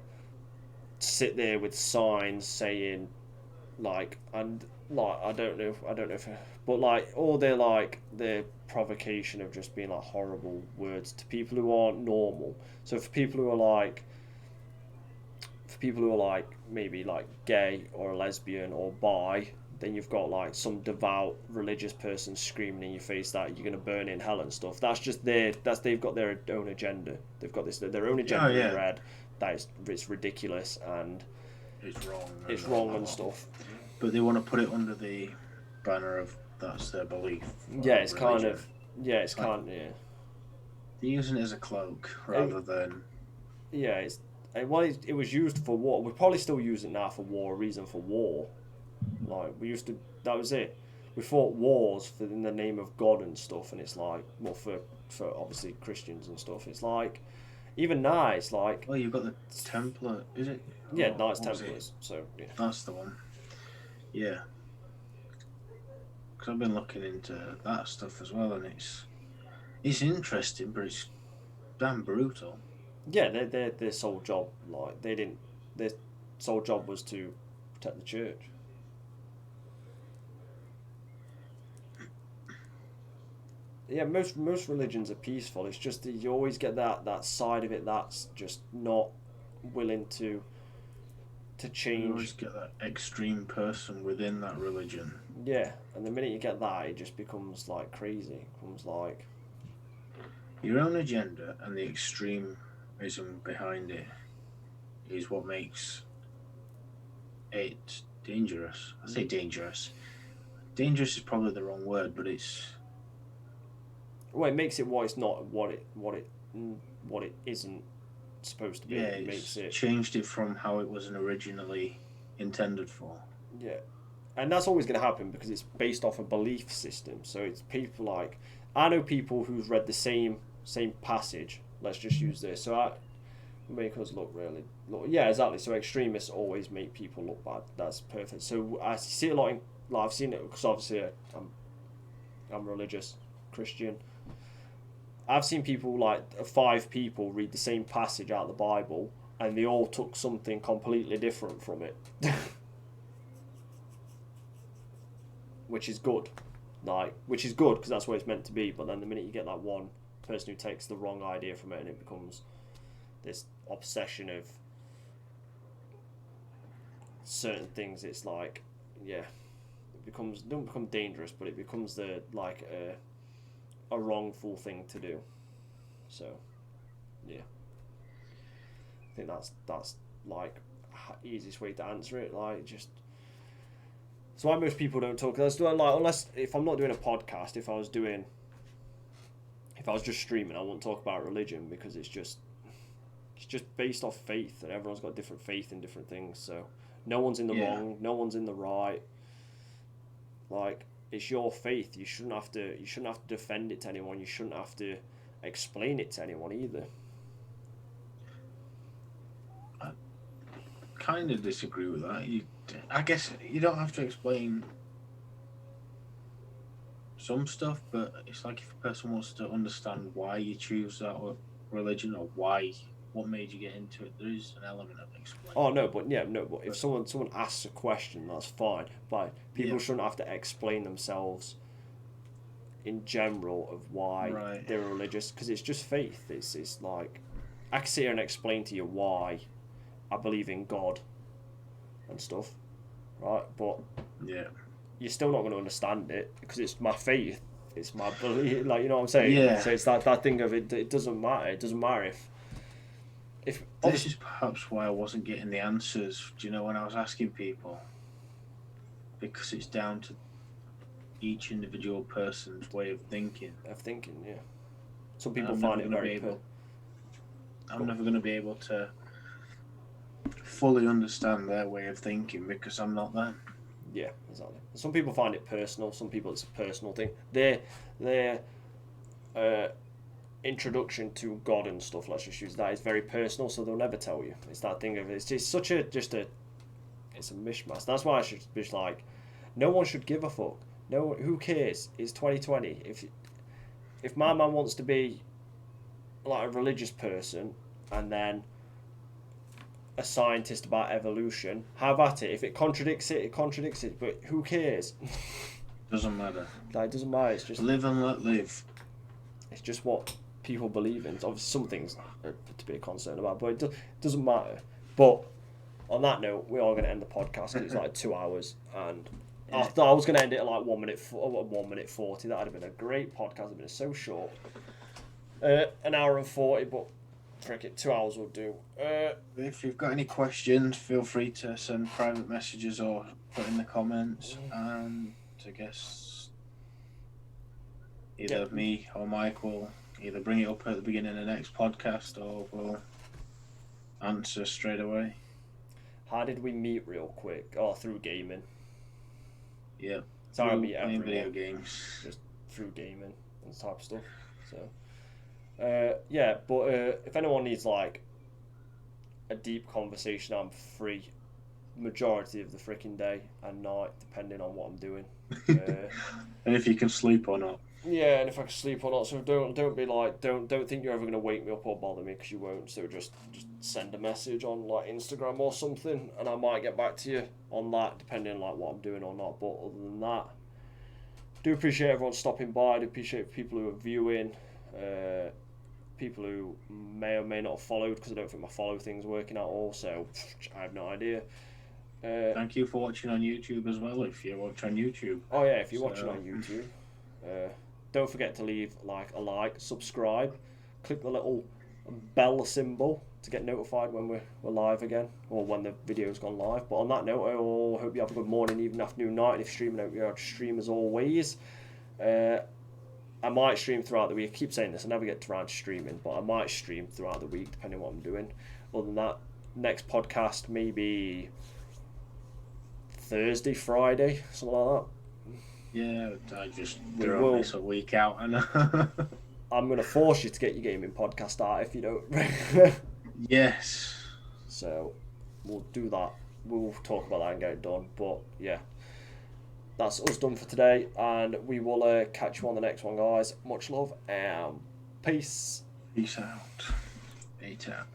sit there with signs saying like, and like I don't know if, but like all their provocation of just being like horrible words to people who aren't normal. So for people who are like maybe like gay or a lesbian or bi, then you've got like some devout religious person screaming in your face that you're gonna burn in hell and stuff. That's just they've got their own agenda. They've got their own Oh agenda in yeah, their head. It's ridiculous and it's wrong. it's wrong and stuff. But they want to put it under the banner of that's their belief. Yeah, it's religion. kind of it's like, kind of yeah. They're using it as a cloak rather than. Yeah, it was used for war. We probably still use it now for war. A reason for war, like we used to. That was it. We fought wars in the name of God and stuff, and it's like, well, for obviously Christians and stuff. It's like, even now, it's like. Well, you've got the Templar, is it? Yeah, Knights Templars. So yeah. That's the one. Yeah. Because I've been looking into that stuff as well, and it's interesting, but it's damn brutal. Yeah, their sole job, like their sole job was to protect the church. Yeah, most religions are peaceful. It's just that you always get that side of it that's just not willing to change. You always get that extreme person within that religion. Yeah, and the minute you get that, it just becomes like crazy. It becomes like your own agenda and the extremism behind it is what makes it dangerous. I say dangerous. Dangerous is probably the wrong word, but it's. Well, it makes it what it's not, what it isn't supposed to be. Yeah, It it's makes it changed it from how it was originally intended for. yeah, and that's always going to happen because it's based off a belief system. So it's people like I know people who've read the same passage. Let's just use this. Make us look yeah, exactly. So extremists always make people look bad. That's perfect. So I see a lot in like I've seen it because obviously I'm religious Christian. I've seen people like 5 people read the same passage out of the Bible and they all took something completely different from it. Which is good. Which is good because that's what it's meant to be, but then the minute you get that one person who takes the wrong idea from it and it becomes this obsession of certain things, it's like yeah, don't become dangerous, but it becomes a wrongful thing to do. So yeah, I think that's like easiest way to answer it. Like just so why most people don't talk. That's like unless if I'm not doing a podcast, if I was just streaming, I wouldn't talk about religion because it's just based off faith, and everyone's got different faith in different things. So no one's in the wrong, no one's in the right. Like it's your faith. You shouldn't have to defend it to anyone. You shouldn't have to explain it to anyone either. I kind of disagree with that. I guess you don't have to explain some stuff, but it's like if a person wants to understand why you choose that religion or what made you get into it, there is an element of explaining. Oh no, but if someone asks a question, that's fine. But people shouldn't have to explain themselves in general of why they're religious because it's just faith. It's like I can sit here and explain to you why I believe in God and stuff, right? But you're still not going to understand it because it's my faith. It's my belief. Like you know what I'm saying? Yeah. So it's that thing of it. It doesn't matter. It doesn't matter if this is perhaps why I wasn't getting the answers, do you know, when I was asking people, because it's down to each individual person's way of thinking. Yeah. Some people find it very. I'm never going to be able to fully understand their way of thinking because I'm not them. Yeah, exactly. Some people find it personal. Some people it's a personal thing. introduction to God and stuff, let's just use that, is very personal, so they'll never tell you. It's that thing of it's just such a it's a mishmash. That's why I should be like, no one should give a fuck. No, who cares? It's 2020. If my man wants to be like a religious person and then a scientist about evolution, have at it. If it contradicts it, it contradicts it. But who cares? Doesn't matter. Like, it doesn't matter. It's just live and let live. It's just what people believe in. Obviously, some things are to be concerned about, but it doesn't matter. But on that note, we are going to end the podcast because it's like 2 hours, and I thought I was going to end it at like 1 minute 40. That would have been a great podcast. It'd been so short, an hour and 40, but frick it, 2 hours will do. If you've got any questions, feel free to send private messages or put in the comments, and I guess either me or Mike will either bring it up at the beginning of the next podcast, or we'll answer straight away. How did we meet, real quick? Oh, through gaming. Yeah. It's how I meet playing everyone. video games. Just through gaming and type of stuff. So, but if anyone needs like a deep conversation, I'm free majority of the freaking day and night, depending on what I'm doing. And if you can sleep or not. Yeah, and if I can sleep or not. So don't be like, don't think you're ever gonna wake me up or bother me, because you won't. So just send a message on like Instagram or something, and I might get back to you on that, depending on like what I'm doing or not. But other than that, do appreciate everyone stopping by. I do appreciate people who are viewing, people who may or may not have followed, because I don't think my follow thing's working at all. So I have no idea. Thank you for watching on YouTube as well, if you're watching on YouTube. Oh yeah, if you're watching on YouTube. Don't forget to leave a like, subscribe, click the little bell symbol to get notified when we're live again, or when the video's gone live. But on that note, I hope you have a good morning, evening, afternoon, night, and if streaming, I hope you stream as always. I might stream throughout the week. I keep saying this, I never get around to streaming, but I might stream throughout the week depending on what I'm doing. Other than that, next podcast maybe Thursday, Friday, something like that. Yeah, I just threw this a week out. And I'm going to force you to get your gaming podcast out if you don't. Yes. So we'll do that. We'll talk about that and get it done. But yeah, that's us done for today, and we will catch you on the next one, guys. Much love and peace. Peace out. 8 out.